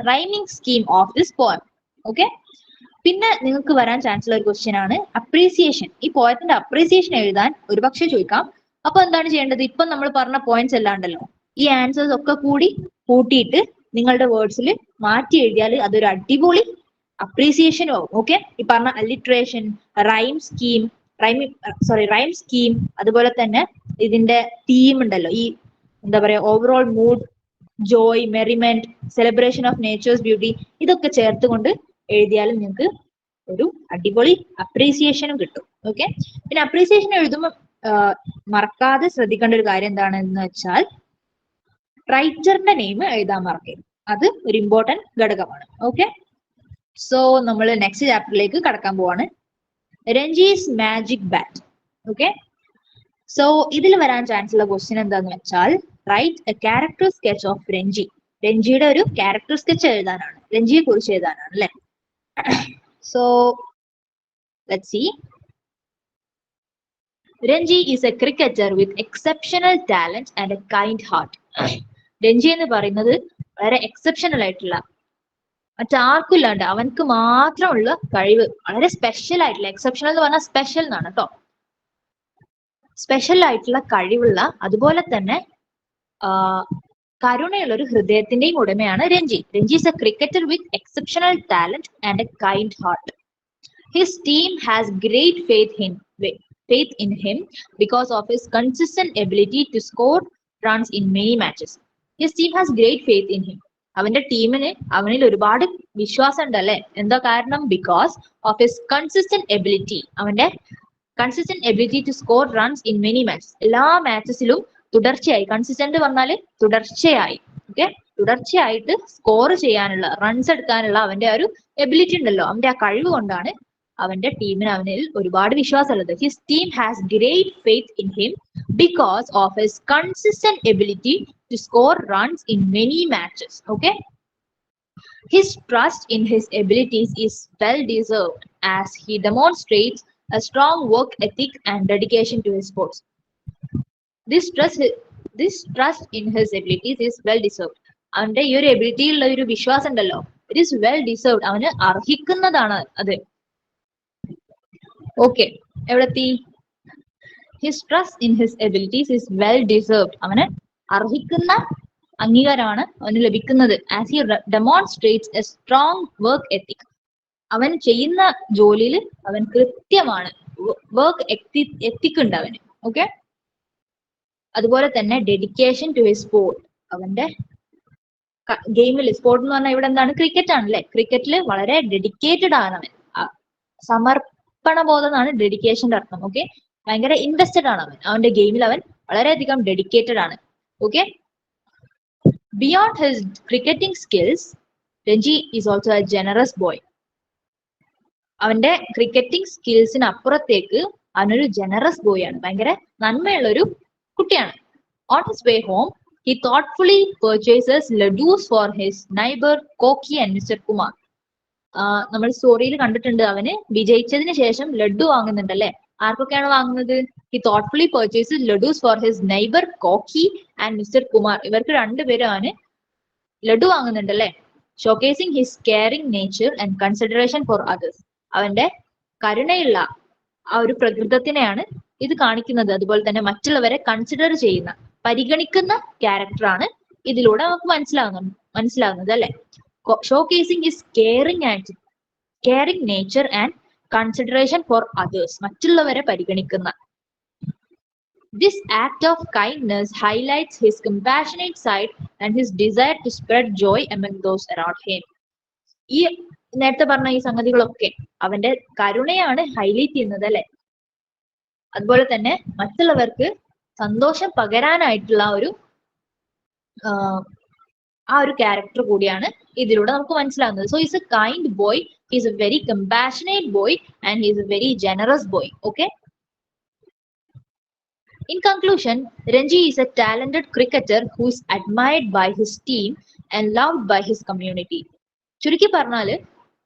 rhyming scheme of this poem. Okay, പിന്നെ നിങ്ങൾക്ക് വരാൻ ചാൻസ് ഉള്ള ഒരു ക്വസ്റ്റ്യൻ ആണ് അപ്രീസിയേഷൻ. ഈ പോയത്തിന്റെ അപ്രീസിയേഷൻ എഴുതാൻ ഒരുപക്ഷെ ചോദിക്കാം. അപ്പൊ എന്താണ് ചെയ്യേണ്ടത്? ഇപ്പൊ നമ്മൾ പറഞ്ഞ പോയിന്റ്സ് എല്ലാം ഉണ്ടല്ലോ, ഈ ആൻസേഴ്സ് ഒക്കെ കൂടി കൂട്ടിയിട്ട് നിങ്ങളുടെ വേർഡ്സിൽ മാറ്റി എഴുതിയാൽ അതൊരു അടിപൊളി അപ്രീസിയേഷനും ആവും. ഓക്കെ, ഈ പറഞ്ഞ alliteration, rhyme scheme, rhyme scheme, അതുപോലെ തന്നെ ഇതിന്റെ തീം ഉണ്ടല്ലോ, ഈ എന്താ പറയാ overall mood, joy, merriment, celebration of nature's beauty, ഇതൊക്കെ ചേർത്തുകൊണ്ട് എഴുതിയാലും നിങ്ങൾക്ക് ഒരു അടിപൊളി അപ്രീസിയേഷനും കിട്ടും. ഓക്കെ, പിന്നെ അപ്രീസിയേഷൻ എഴുതുമ്പോൾ മറക്കാതെ ശ്രദ്ധിക്കേണ്ട ഒരു കാര്യം എന്താണെന്ന് വെച്ചാൽ റൈറ്ററിന്റെ നെയിം എഴുതാൻ മറക്കരുത്. അത് ഒരു ഇമ്പോർട്ടന്റ് ഘടകമാണ്. ഓക്കെ, സോ നമ്മൾ നെക്സ്റ്റ് ചാപ്റ്ററിലേക്ക് കടക്കാൻ പോവാണ്, Ranji's magic bat. Okay, so ഇതിൽ വരാൻ ചാൻസ് ഉള്ള ക്വസ്റ്റ്യൻ എന്താന്ന് വെച്ചാൽ write a character sketch of Ranji. രഞ്ജിയുടെ ഒരു ക്യാരക്ടർ സ്കെച്ച് എഴുതാനാണ്, രഞ്ജിയെ കുറിച്ച് എഴുതാനാണ് അല്ലെ. So let's see. Ranji is a cricketer with exceptional talent and a kind heart. Ranji എന്ന് പറയുന്നത് വളരെ എക്സെപ്ഷണൽ ആയിട്ടുള്ള, മറ്റാർക്കും ഇല്ലാണ്ട് അവൻക്ക് മാത്രമുള്ള കഴിവ്, വളരെ സ്പെഷ്യൽ ആയിട്ടുള്ള, എക്സെപ്ഷണൽ എന്ന് പറഞ്ഞാൽ സ്പെഷ്യൽ എന്നാണ് കേട്ടോ, സ്പെഷ്യൽ ആയിട്ടുള്ള കഴിവുള്ള, അതുപോലെ തന്നെ കരുണയുള്ള ഒരു ഹൃദയത്തിന്റെയും ഉടമയാണ് Ranji. Ranji is a cricketer with exceptional talent and a kind heart. His team has great faith in him because of his consistent ability to score runs in many matches. His team has great faith in him. അവന്റെ ടീമിന് അവനിൽ ഒരുപാട് വിശ്വാസം ഉണ്ട് അല്ലെ. എന്താ കാരണം? Because of his consistent ability, അവന്റെ consistent ability to score runs in many matches. എല്ലാ മാച്ചസിലും തുടർച്ചയായി, കൺസിസ്റ്റന്റ് പറഞ്ഞാല് തുടർച്ചയായി, ഓക്കെ, തുടർച്ചയായിട്ട് സ്കോർ ചെയ്യാനുള്ള, റൺസ് എടുക്കാനുള്ള അവന്റെ ആ ഒരു എബിലിറ്റി ഉണ്ടല്ലോ, അവന്റെ ആ കഴിവ് കൊണ്ടാണ് അവന്റെ ടീമിന് അവനിൽ ഒരുപാട് വിശ്വാസമുള്ളത്. His team has great faith in him because of his consistent ability to score runs in many matches. Okay, his trust in his abilities is well deserved as he demonstrates a strong work ethic and dedication to his sports. This trust in his abilities is well deserved. അവന്റെ ഈ ഒരു എബിലിറ്റിയിലുള്ള ഒരു വിശ്വാസം ഉണ്ടല്ലോ, it is well deserved, അവന് അർഹിക്കുന്നതാണ് അത്. Okay, എവിടെത്തി? His trust in his abilities is well deserved, അവന് അർഹിക്കുന്ന അംഗീകാരമാണ് അവന് ലഭിക്കുന്നത്. As he demonstrates a strong work ethic, അവൻ ചെയ്യുന്ന ജോലിയിൽ അവൻ കൃത്യമാണ്, വർക്ക് എത്തിക് ഉണ്ട് അവന്. ഓക്കെ, അതുപോലെ തന്നെ ഡെഡിക്കേഷൻ ടു ഹിസ് സ്പോർട്ട്, അവന്റെ ഗെയിമിൽ, സ്പോർട്ട് എന്ന് പറഞ്ഞാൽ ഇവിടെ എന്താണ്? ക്രിക്കറ്റ് ആണല്ലേ. ക്രിക്കറ്റിൽ വളരെ ഡെഡിക്കേറ്റഡ് ആണ് അവൻ, സമർപ്പണ ബോധം എന്നാണ് ഡെഡിക്കേഷന്റെ അർത്ഥം. ഓക്കെ, ഭയങ്കര ഇൻവെസ്റ്റഡ് ആണ് അവൻ, അവന്റെ ഗെയിമിൽ അവൻ വളരെയധികം ഡെഡിക്കേറ്റഡ് ആണ്. Okay, beyond his cricketing skills, Renji is also a generous boy. അവന്റെ ക്രിക്കറ്റിംഗ് സ്കിൽസിന് അപ്പുറത്തേക്ക് അവനൊരു ജനറസ് ബോയ് ആണ്, ഭയങ്കര നന്മയുള്ള ഒരു കുട്ടിയാണ്. On his way home, he thoughtfully purchases ladoos for his neighbor Koki and Mr. Kumar. നമ്മൾ സ്റ്റോറിയിൽ കണ്ടിട്ടുണ്ട്, അവന് വിജയിച്ചതിന് ശേഷം ലഡു വാങ്ങുന്നുണ്ടല്ലേ. ആർക്കൊക്കെയാണ് വാങ്ങുന്നത്? He thoughtfully purchases ladoos for his neighbor Koki and Mr. Kumar. ഇവർക്ക് രണ്ടുപേരും അവന് laddu വാങ്ങുന്നുണ്ടല്ലേ. Showcasing his caring nature and consideration for others. അവന്റെ കരുണയുള്ള ആ ഒരു പ്രകൃതത്തിനെയാണ് ഇത് കാണിക്കുന്നത്. അതുപോലെ തന്നെ മറ്റുള്ളവരെ കൺസിഡർ ചെയ്യുന്ന, പരിഗണിക്കുന്ന ക്യാരക്ടറാണ് ഇതിലൂടെ നമുക്ക് മനസ്സിലാകുന്നത് അല്ലെ. Showcasing his caring nature and consideration for others. മറ്റുള്ളവരെ പരിഗണിക്കുന്ന. This act of kindness highlights his compassionate side and his desire to spread joy among those around him. ഈ നേരത്തെ പറഞ്ഞ ഈ സംഗതികളൊക്കെ അവന്റെ കരുണയാണ് ഹൈലൈറ്റ് ചെയ്യുന്നത് അല്ലെ. അതുപോലെ തന്നെ മറ്റുള്ളവർക്ക് സന്തോഷം പകരാനായിട്ടുള്ള ആ ഒരു ക്യാരക്ടർ കൂടിയാണ് ഇതിലൂടെ നമുക്ക് മനസ്സിലാകുന്നത്. So is A kind boy, is A very compassionate boy and is A very generous boy. Okay, in conclusion, Renji is a talented cricketer who is admired by his team and loved by his community. ചുരുക്കി പറഞ്ഞാല്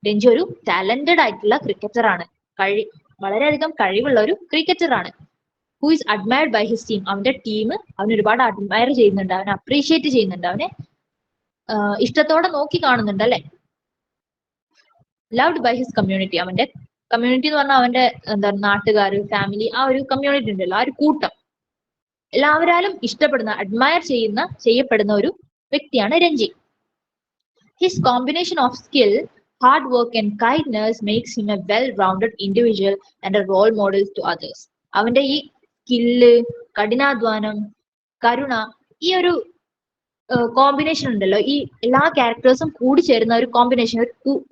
രഞ്ജി ഒരു talented ആയിട്ടുള്ള cricketer ആണ്, വളരെയധികം കഴിവുള്ള ഒരു cricketer ആണ്. Who is admired by his team, അവന്റെ ടീം അവന് ഒരുപാട് അഡ്മയർ ചെയ്യുന്നുണ്ട്, അവനെ അപ്രീഷിയേറ്റ് ചെയ്യുന്നുണ്ട്, അവനെ ഇഷ്ടത്തോടെ നോക്കി കാണുന്നുണ്ട് അല്ലെ. ലവ്ഡ് ബൈ ഹിസ് കമ്മ്യൂണിറ്റി, അവന്റെ കമ്മ്യൂണിറ്റി എന്ന് പറഞ്ഞാൽ അവന്റെ നാട്ടുകാർ, ഫാമിലി, ആ ഒരു കമ്മ്യൂണിറ്റി ഉണ്ടല്ലോ, ആ ഒരു കൂട്ടം, എല്ലാവരാലും ഇഷ്ടപ്പെടുന്ന, അഡ്മയർ ചെയ്യപ്പെടുന്ന ഒരു വ്യക്തിയാണ് Ranji. His combination of skill, hard work and kindness makes him a well rounded individual and a role model to others. അവന്റെ ഈ സ്കില്ല്, കഠിനാധ്വാനം, കരുണ, ഈ ഒരു കോമ്പിനേഷൻ ഉണ്ടല്ലോ, ഈ എല്ലാ ക്യാരക്ടേഴ്സും കൂടിച്ചേരുന്ന ഒരു കോമ്പിനേഷൻ,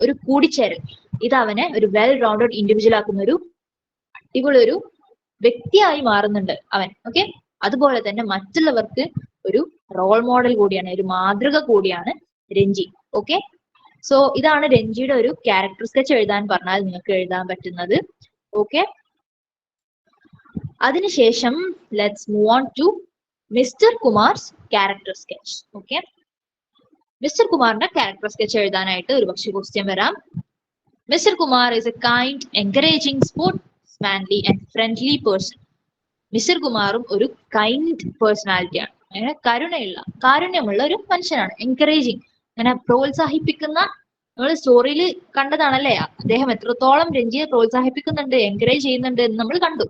ഒരു കൂടിച്ചേരൽ, ഇത് അവനെ ഒരു വെൽ റൗണ്ടഡ് ഇൻഡിവിജ്വൽ ആക്കുന്ന ഒരു അടിപൊളി ഒരു വ്യക്തിയായി മാറുന്നുണ്ട് അവൻ. ഓക്കെ, അതുപോലെ തന്നെ മറ്റുള്ളവർക്ക് ഒരു റോൾ മോഡൽ കൂടിയാണ്, ഒരു മാതൃക കൂടിയാണ് രഞ്ജി. ഓക്കെ, സോ ഇതാണ് രഞ്ജിയുടെ ഒരു ക്യാരക്ടർ സ്കെച്ച് എഴുതാൻ പറഞ്ഞാൽ നിങ്ങൾക്ക് എഴുതാൻ പറ്റുന്നത്. ഓക്കെ, അതിനുശേഷം let's move on to mister Kumar's character sketch. Okay, mister കുമാറിന്റെ ക്യാരക്ടർ സ്കെച്ച് എഴുതാനായിട്ട് ഒരു പക്ഷേ ക്വസ്റ്റ്യൻ വരാം. Mister Kumar is a kind, encouraging, sportsmanly and friendly person. Mister കുമാറും ഒരു കൈൻഡ് പേഴ്സണാലിറ്റിയാണ്, അങ്ങനെ കാരുണ്യമുള്ള ഒരു മനുഷ്യനാണ്. എൻകറേജിങ്, അങ്ങനെ പ്രോത്സാഹിപ്പിക്കുന്ന, നമ്മൾ സ്റ്റോറിയിൽ കണ്ടതാണല്ലേ, അദ്ദേഹം എത്രത്തോളം രഞ്ജിയെ പ്രോത്സാഹിപ്പിക്കുന്നുണ്ട്, എൻകറേജ് ചെയ്യുന്നുണ്ട് എന്ന് നമ്മൾ കണ്ടു.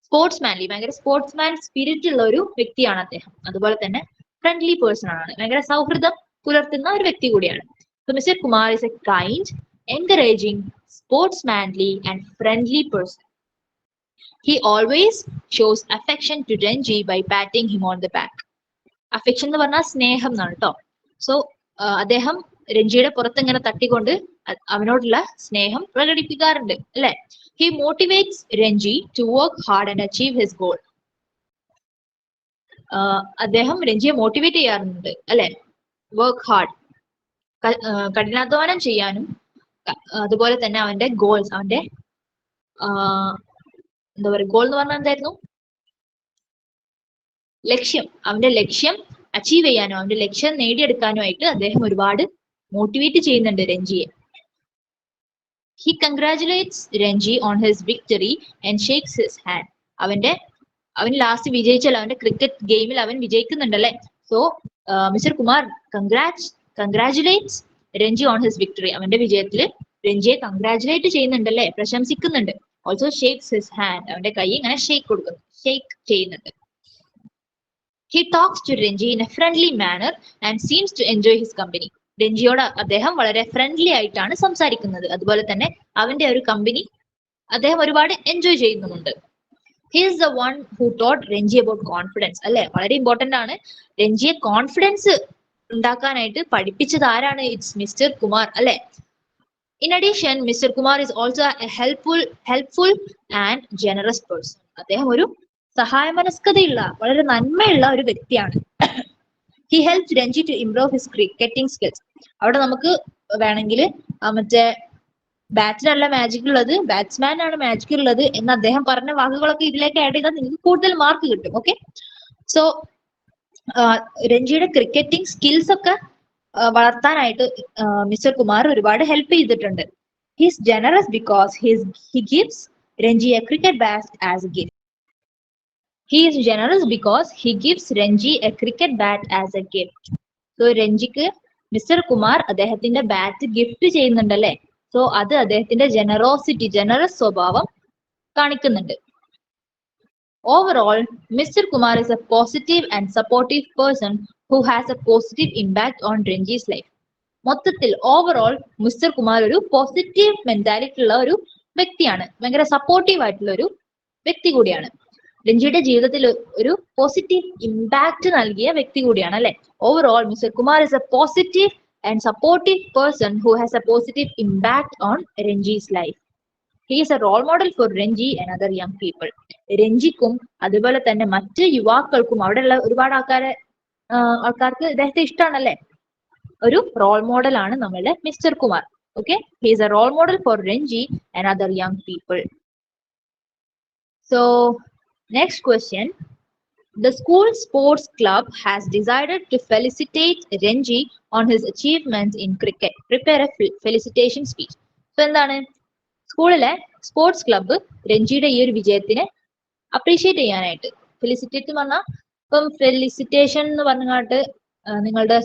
സ്പോർട്സ്മാൻലി, ഭയങ്കര സ്പോർട്സ്മാൻ സ്പിരിറ്റ് ഉള്ള ഒരു വ്യക്തിയാണ് അദ്ദേഹം. അതുപോലെ തന്നെ ഫ്രണ്ട്ലി പേഴ്സൺ ആണ്, ഭയങ്കര സൗഹൃദം പുലർത്തുന്ന ഒരു വ്യക്തി കൂടിയാണ്. So mister Kumar is a kind, encouraging, sportsmanly and friendly person. He always shows affection to Renji by patting him on the back. Affection എന്ന് പറഞ്ഞാൽ സ്നേഹം എന്നാണ് കേട്ടോ. സോ അദ്ദേഹം രഞ്ജിയുടെ പുറത്ത് ഇങ്ങനെ തട്ടിക്കൊണ്ട് അവനോടുള്ള സ്നേഹം പ്രകടിപ്പിക്കാറുണ്ട് അല്ലെ. He motivates Renji to work hard and achieve his goal. അദ്ദേഹം രഞ്ജിയെ മോട്ടിവേറ്റ് ചെയ്യാറുണ്ട് അല്ലെ, വർക്ക് ഹാർഡ്, കഠിനാധ്വാനം ചെയ്യാനും അതുപോലെ തന്നെ അവന്റെ ഗോൾസ്, അവന്റെ എന്താ പറയുക, ഗോൾ എന്ന് പറഞ്ഞാൽ എന്തായിരുന്നു? ലക്ഷ്യം. അവന്റെ ലക്ഷ്യം അച്ചീവ് ചെയ്യാനോ അവന്റെ ലക്ഷ്യം നേടിയെടുക്കാനോ ആയിട്ട് അദ്ദേഹം ഒരുപാട് മോട്ടിവേറ്റ് ചെയ്യുന്നുണ്ട് രഞ്ജിയെ. He congratulates Renji on his victory and shakes his hand. അവൻ ലാസ്റ്റ് വിജയിച്ചല്ലോ, അവന്റെ ക്രിക്കറ്റ് ഗെയിമിൽ അവൻ വിജയിക്കുന്നുണ്ടല്ലേ. So mister Kumar congratulates Ranji on his victory. അവന്റെ വിജയത്തിൽ രഞ്ജിയെ കൺഗ്രാജുലേറ്റ് ചെയ്യുന്നുണ്ടല്ലേ, പ്രശംസിക്കുന്നുണ്ട്. ഓൾസോ ഷേക്സ് ഹിസ് ഹാൻഡ്, അവന്റെ കൈ ഇങ്ങനെ ഷേക്ക് ചെയ്യുന്നുണ്ട്. He talks to Renji in a friendly manner and seems to enjoy his company. രഞ്ജിയോട് അദ്ദേഹം വളരെ ഫ്രണ്ട്ലി ആയിട്ടാണ് സംസാരിക്കുന്നത്. അതുപോലെ തന്നെ അവന്റെ ഒരു കമ്പനി അദ്ദേഹം ഒരുപാട് എൻജോയ് ചെയ്യുന്നുമുണ്ട്. He is the one who taught Renji about confidence. അല്ലെ, വളരെ ഇമ്പോർട്ടന്റ് ആണ്. രഞ്ജിയെ കോൺഫിഡൻസ് ഉണ്ടാക്കാനായിട്ട് പഠിപ്പിച്ചത് ആരാണ്? ഇറ്റ്സ് മിസ്റ്റർ കുമാർ അല്ലെ. In addition, Mr. Kumar is also a helpful and generous person. അദ്ദേഹം ഒരു സഹായമനസ്കതയുള്ള വളരെ നന്മയുള്ള ഒരു വ്യക്തിയാണ്. He helps Renji to improve his cricketing skills. അവിടെ നമുക്ക് വേണമെങ്കിൽ മറ്റേ ബാറ്റിനല്ല മാജിക് ഉള്ളത്, ബാറ്റ്സ്മാൻ ആണ് മാജിക് ഉള്ളത് എന്ന് അദ്ദേഹം പറഞ്ഞ വാക്കുകളൊക്കെ ഇതിലേക്ക് ആഡ് ചെയ്താൽ നിങ്ങൾക്ക് കൂടുതൽ മാർക്ക് കിട്ടും. ഓക്കെ, സോ രഞ്ജിയുടെ ക്രിക്കറ്റിംഗ് സ്കിൽസ് ഒക്കെ വളർത്താനായിട്ട് മിസ്റ്റർ കുമാർ ഒരുപാട് ഹെൽപ്പ് ചെയ്തിട്ടുണ്ട്. His generous because he gives Ranji A cricket bat as A gift. He is generous because he gives Renji a cricket bat as a gift. So രഞ്ജിക്ക് mister Kumar അദ്ദേഹത്തിന്റെ bat gift ചെയ്യുന്നുണ്ടല്ലേ. So അത് അദ്ദേഹത്തിന്റെ generous സ്വഭാവം കാണിക്കുന്നുണ്ട്. Overall, Mr. Kumar is a positive and supportive person who has a positive impact on Renji's life. മൊത്തത്തിൽ overall mister Kumar ഒരു positive mentality ഉള്ള ഒരു വ്യക്തിയാണ്, ഭയങ്കര സപ്പോർട്ടീവ് ആയിട്ടുള്ള ഒരു വ്യക്തി കൂടിയാണ്. രഞ്ജിയുടെ ജീവിതത്തിൽ ഒരു പോസിറ്റീവ് ഇമ്പാക്ട് നൽകിയ വ്യക്തി കൂടിയാണ് അല്ലെ. Overall mister Kumar is a positive and supportive person who has a positive impact on Ranji's life. He is a role model for Ranji and other young people. രഞ്ജിക്കും അതുപോലെ തന്നെ മറ്റ് യുവാക്കൾക്കും അവിടെയുള്ള ഒരുപാട് ആൾക്കാർക്ക് ഇദ്ദേഹത്തെ ഇഷ്ടമാണല്ലേ. ഒരു റോൾ മോഡൽ ആണ് നമ്മളുടെ mister Kumar. Okay, he is a role model for Ranji and other young people. So next question. The school sports club has decided to felicitate Renji on his achievements in cricket. Prepare a felicitation speech. So എന്താണ്, സ്കൂളിലെ sports club രഞ്ജിയുടെ ഈ ഒരു വിജയത്തിനെ appreciate ചെയ്യാനായിട്ട്, felicitate എന്ന് പറഞ്ഞാൽ ഇപ്പം felicitation എന്ന് പറഞ്ഞാട്ട് നിങ്ങളുടെ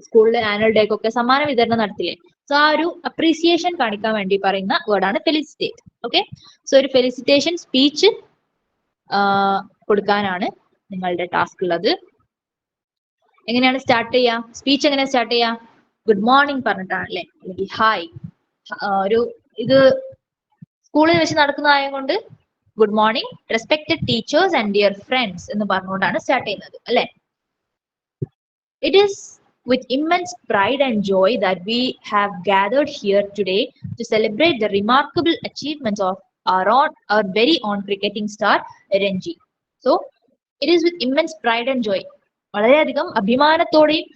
സ്കൂളിലെ ആനുവൽ ഡേക്കൊക്കെ സമ്മാന വിതരണം നടത്തില്ലേ. സോ ആ ഒരു അപ്രീസിയേഷൻ കാണിക്കാൻ വേണ്ടി പറയുന്ന വേർഡാണ് ഫെലിസിറ്റേറ്റ്. ഓക്കെ, സോ ഒരു ഫെലിസിറ്റേഷൻ സ്പീച്ച് കൊടുക്കാനാണ് നിങ്ങളുടെ ടാസ്ക് ഉള്ളത്. എങ്ങനെയാണ് സ്റ്റാർട്ട് ചെയ്യുക? സ്പീച്ച് എങ്ങനെ സ്റ്റാർട്ട് ചെയ്യുക? ഗുഡ് മോർണിംഗ് പറഞ്ഞിട്ടാണല്ലേ, അല്ലെങ്കിൽ ഹായ്. ഒരു ഇത് സ്കൂളിൽ വെച്ച് നടക്കുന്നതായതുകൊണ്ട് good morning respected teachers and dear friends എന്ന് പറഞ്ഞുകൊണ്ടാണ് സ്റ്റാർട്ട് ചെയ്യുന്നത് അല്ലെ. It is with immense pride and joy that we have gathered here today to celebrate the remarkable achievements of our very own cricketing star Renji. So it is with immense pride and joy, വളരെയധികം അഭിമാനത്തോടെയും,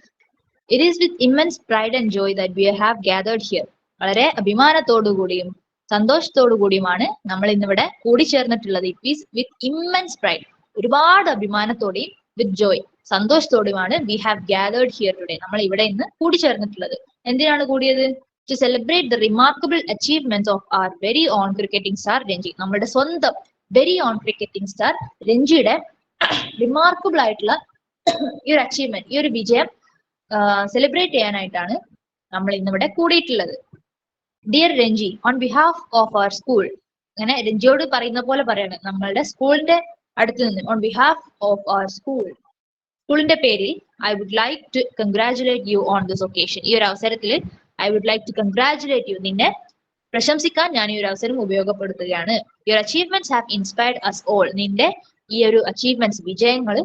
it is with immense pride and joy that we have gathered here, വളരെ അഭിമാനത്തോടു കൂടിയും സന്തോഷത്തോടു കൂടിയുമാണ് നമ്മൾ ഇന്നിവിടെ കൂടിച്ചേർന്നിട്ടുള്ളത്. It is with immense pride, ഒരുപാട് അഭിമാനത്തോടെയും വിത്ത് Joy സന്തോഷത്തോടെയുമാണ് we have gathered here today, നമ്മൾ ഇവിടെ ഇന്ന് കൂടിച്ചേർന്നിട്ടുള്ളത്. എന്തിനാണ് കൂടിയത്? To celebrate the remarkable achievements of our very own cricketing star Renji. നമ്മുടെ സ്വന്തം very own cricketing star രഞ്ജിയുടെ റിമാർക്കബിൾ ആയിട്ടുള്ള ഈ ഒരു അച്ചീവ്മെന്റ്, ഈ ഒരു വിജയം സെലിബ്രേറ്റ് ചെയ്യാനായിട്ടാണ് നമ്മൾ ഇന്നിവിടെ കൂടിയിട്ടുള്ളത്. Dear Ranji, on behalf of our school, അങ്ങനെ രഞ്ജിയോട് പറയുന്ന പോലെ പറയാണ് നമ്മളുടെ സ്കൂളിന്റെ അടുത്ത് നിന്ന്. On behalf of our school, സ്കൂളിന്റെ പേരിൽ I would like to congratulate you on this occasion. ഈ ഒരു അവസരത്തിൽ I would like to congratulate you, നിന്നെ പ്രശംസിക്കാൻ ഞാൻ ഈ ഒരു അവസരം ഉപയോഗപ്പെടുത്തുകയാണ്. Your achievements have inspired us all. നിന്റെ ഈ ഒരു അച്ചീവ്മെന്റ്സ്, വിജയങ്ങൾ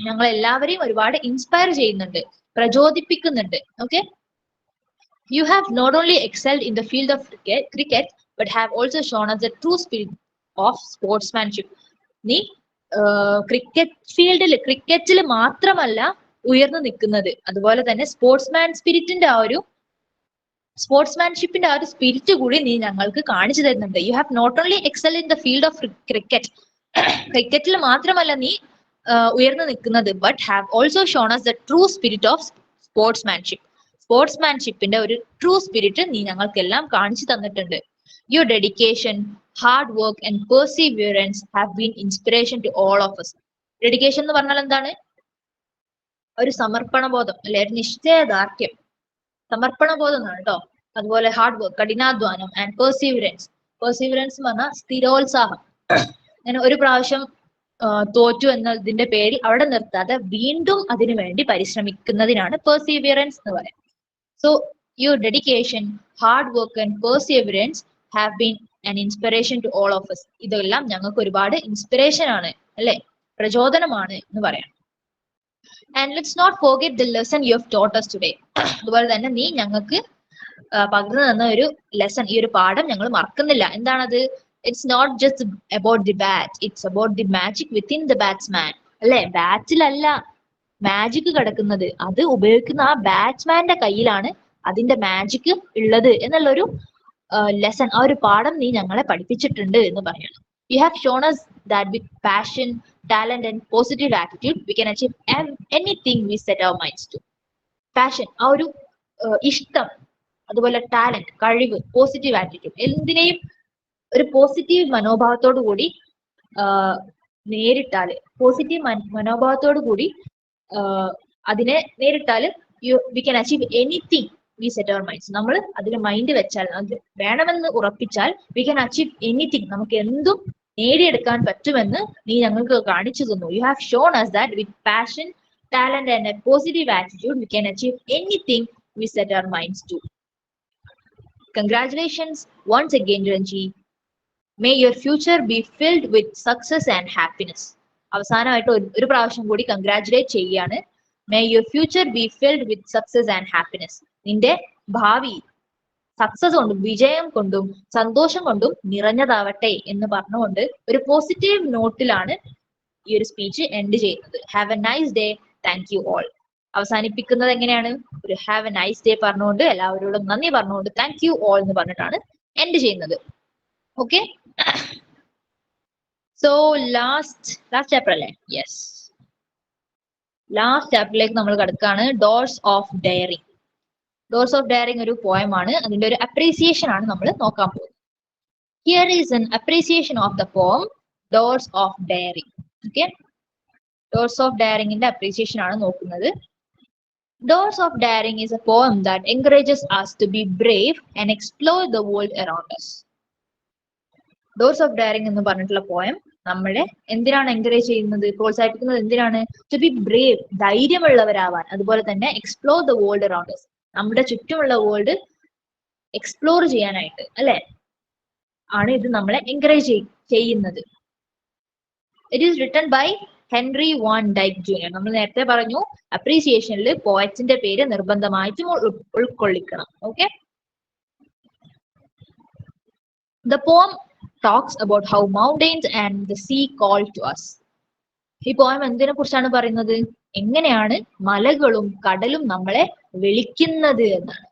ഞങ്ങൾ എല്ലാവരെയും ഒരുപാട് ഇൻസ്പയർ ചെയ്യുന്നുണ്ട്, പ്രചോദിപ്പിക്കുന്നുണ്ട്. Okay, you have not only excelled in the field of cricket but have also shown us the true spirit of sportsmanship. നീ ക്രിക്കറ്റ് ഫീൽഡിൽ, ക്രിക്കറ്റിൽ മാത്രമല്ല ഉയർന്നു നിൽക്കുന്നത്, അതുപോലെ തന്നെ സ്പോർട്സ്മാൻ സ്പിരിറ്റിന്റെ ആ ഒരു സ്പോർട്സ്മാൻഷിപ്പിന്റെ ആ ഒരു സ്പിരിറ്റ് കൂടി നീ ഞങ്ങൾക്ക് കാണിച്ചു തരുന്നുണ്ട്. You have not only excel in the field of cricket, ക്രിക്കറ്റിൽ മാത്രമല്ല നീ ഉയർന്നു നിൽക്കുന്നത്, but have also shown us the true spirit of sportsmanship. സ്പോർട്സ്മാൻഷിപ്പിന്റെ ഒരു ട്രൂ സ്പിരിറ്റ് നീ ഞങ്ങൾക്കെല്ലാം കാണിച്ചു തന്നിട്ടുണ്ട്. Your dedication, hard work and perseverance have been inspiration to all of us. Dedication എന്ന് പറഞ്ഞാൽ എന്താണ്? ഒരു സമർപ്പണ ബോധം അല്ലെ, ഒരു നിശ്ചയദാർഢ്യം, സമർപ്പണ ബോധം എന്നാണ് കേട്ടോ. അതുപോലെ ഹാർഡ് വർക്ക്, കഠിനാധ്വാനം, ആൻഡ് പെർസീവറൻസ്. പെർസീവറൻസ് എന്ന് പറഞ്ഞാൽ സ്ഥിരോത്സാഹം. അങ്ങനെ ഒരു പ്രാവശ്യം തോറ്റു എന്നതിന്റെ പേരിൽ അവിടെ നിർത്താതെ വീണ്ടും അതിനു വേണ്ടി പരിശ്രമിക്കുന്നതിനാണ് പെർസീവറൻസ് എന്ന് പറയുന്നത്. So your dedication, hard work and perseverance have been an inspiration to all of us. ഇതെല്ലാം ഞങ്ങൾക്ക് ഒരുപാട് ഇൻസ്പിറേഷൻ ആണ് അല്ലെ, പ്രചോദനമാണ് എന്ന് പറയാം. And let's not forget the lesson you have taught us today. അതുപോലെ തന്നെ നീ ഞങ്ങൾക്ക് പകർന്നു തന്ന ഒരു ലെസൺ, ഈ ഒരു പാഠം ഞങ്ങൾ മറക്കുന്നില്ല. എന്താണത്? It's not just about the bat, it's about the magic within the batsman അല്ലെ. ബാറ്റിലല്ല മാജിക് കിടക്കുന്നത്, അത് ഉപയോഗിക്കുന്ന ആ ബാറ്റ്സ്മാന്റെ കയ്യിലാണ് അതിന്റെ മാജിക് ഉള്ളത് എന്നുള്ളൊരു ലെസൺ, ആ ഒരു പാഠം നീ ഞങ്ങളെ പഠിപ്പിച്ചിട്ടുണ്ട് എന്ന് പറയണം. U have shown us that with passion, talent and positive attitude we can achieve anything we set our minds to. Passion, ആ ഒരു ഇഷ്ടം, അതുപോലെ ടാലന്റ്, കഴിവ്, പോസിറ്റീവ് ആറ്റിറ്റ്യൂഡ്, എന്തിനേയും ഒരു പോസിറ്റീവ് മനോഭാവത്തോടു കൂടി നേരിട്ടാല്, പോസിറ്റീവ് മനോഭാവത്തോടു കൂടി അതിനെ നേരിട്ടാല് we can achieve anything we set our minds. നമ്മൾ അതിന് മൈൻഡ് വെച്ചാൽ, അത് വേണമെന്ന് ഉറപ്പിച്ചാൽ വി ക്യാൻ അച്ചീവ് എനിത്തിങ്, നമുക്ക് എന്തും നേടിയെടുക്കാൻ പറ്റുമെന്ന് നീ ഞങ്ങൾക്ക് കാണിച്ചു തന്നു. You have shown us that with passion, talent and a positive attitude we can achieve anything we set our minds to. Congratulations once again Ranji. May your future be filled with success and happiness. അവസാനമായിട്ട് ഒരു പ്രാവശ്യം കൂടി congratulate ചെയ്യാണ്. May your future be filled with success and happiness. നിന്റെ ഭാവി success കൊണ്ടും വിജയം കൊണ്ടും സന്തോഷം കൊണ്ടും നിറഞ്ഞതാവട്ടെ എന്ന് പറഞ്ഞുകൊണ്ട് ഒരു പോസിറ്റീവ് നോട്ടിലാണ് ഈ ഒരു സ്പീച്ച് എൻഡ് ചെയ്യുന്നത്. Have A nice day, thank you all. അവസാനിപ്പിക്കുന്നത് എങ്ങനെയാണ്? ഒരു ഹാവ് എ നൈസ് ഡേ പറഞ്ഞുകൊണ്ട്, എല്ലാവരോടും നന്ദി പറഞ്ഞുകൊണ്ട്, താങ്ക് യു ഓൾ എന്ന് പറഞ്ഞിട്ടാണ് എൻഡ് ചെയ്യുന്നത്. ഓക്കെ, സോ ലാസ്റ്റ് ചാപ്റ്റർ അല്ലേ? യെസ്, ലാസ്റ്റ് ചാപ്റ്ററിലേക്ക് നമ്മൾ കടക്കുകയാണ്. Doors of daring. Doors of daring ഒരു പോയമാണ്, അതിന്റെ ഒരു അപ്രീസിയേഷൻ ആണ് നമ്മൾ നോക്കാൻ പോകുന്നത്. Here is an appreciation of the poem doors of daring. Okay, doors of ഡെയറിംഗിന്റെ അപ്രീസിയേഷൻ ആണ് നോക്കുന്നത്. Doors of daring is a poem that encourages us to be brave and explore the world around us. Doors of daring എന്ന് പറഞ്ഞിട്ടുള്ള poem നമ്മളെ എന്തിനാണ് encourage ചെയ്യുന്നത്, പ്രോത്സാഹിപ്പിക്കുന്നത്? എന്തിനാണ്? ടു ബി ബ്രേവ്, ധൈര്യമുള്ളവരാവാൻ, അതുപോലെ തന്നെ explore the world around us, നമ്മുടെ ചുറ്റുമുള്ള വേൾഡ് എക്സ്പ്ലോർ ചെയ്യാനായിട്ട് അല്ലെ, ആണ് ഇത് നമ്മളെ എൻകറേജ് ചെയ്യുന്നത്. It is written by Henry van Dyke junior. നമ്മൾ നേരത്തെ പറഞ്ഞു അപ്രീസിയേഷനിൽ പോയറ്റിന്റെ പേര് നിർബന്ധമായിട്ടും ഉൾക്കൊള്ളിക്കണം. Okay, the poem talks about how mountains and the sea call to us. ഈ പോയം എന്തിനെ കുറിച്ചാണ് പറയുന്നത്? എങ്ങനെയാണ് മലകളും കടലും നമ്മളെ വിളിക്കുന്നത് എന്നാണ്.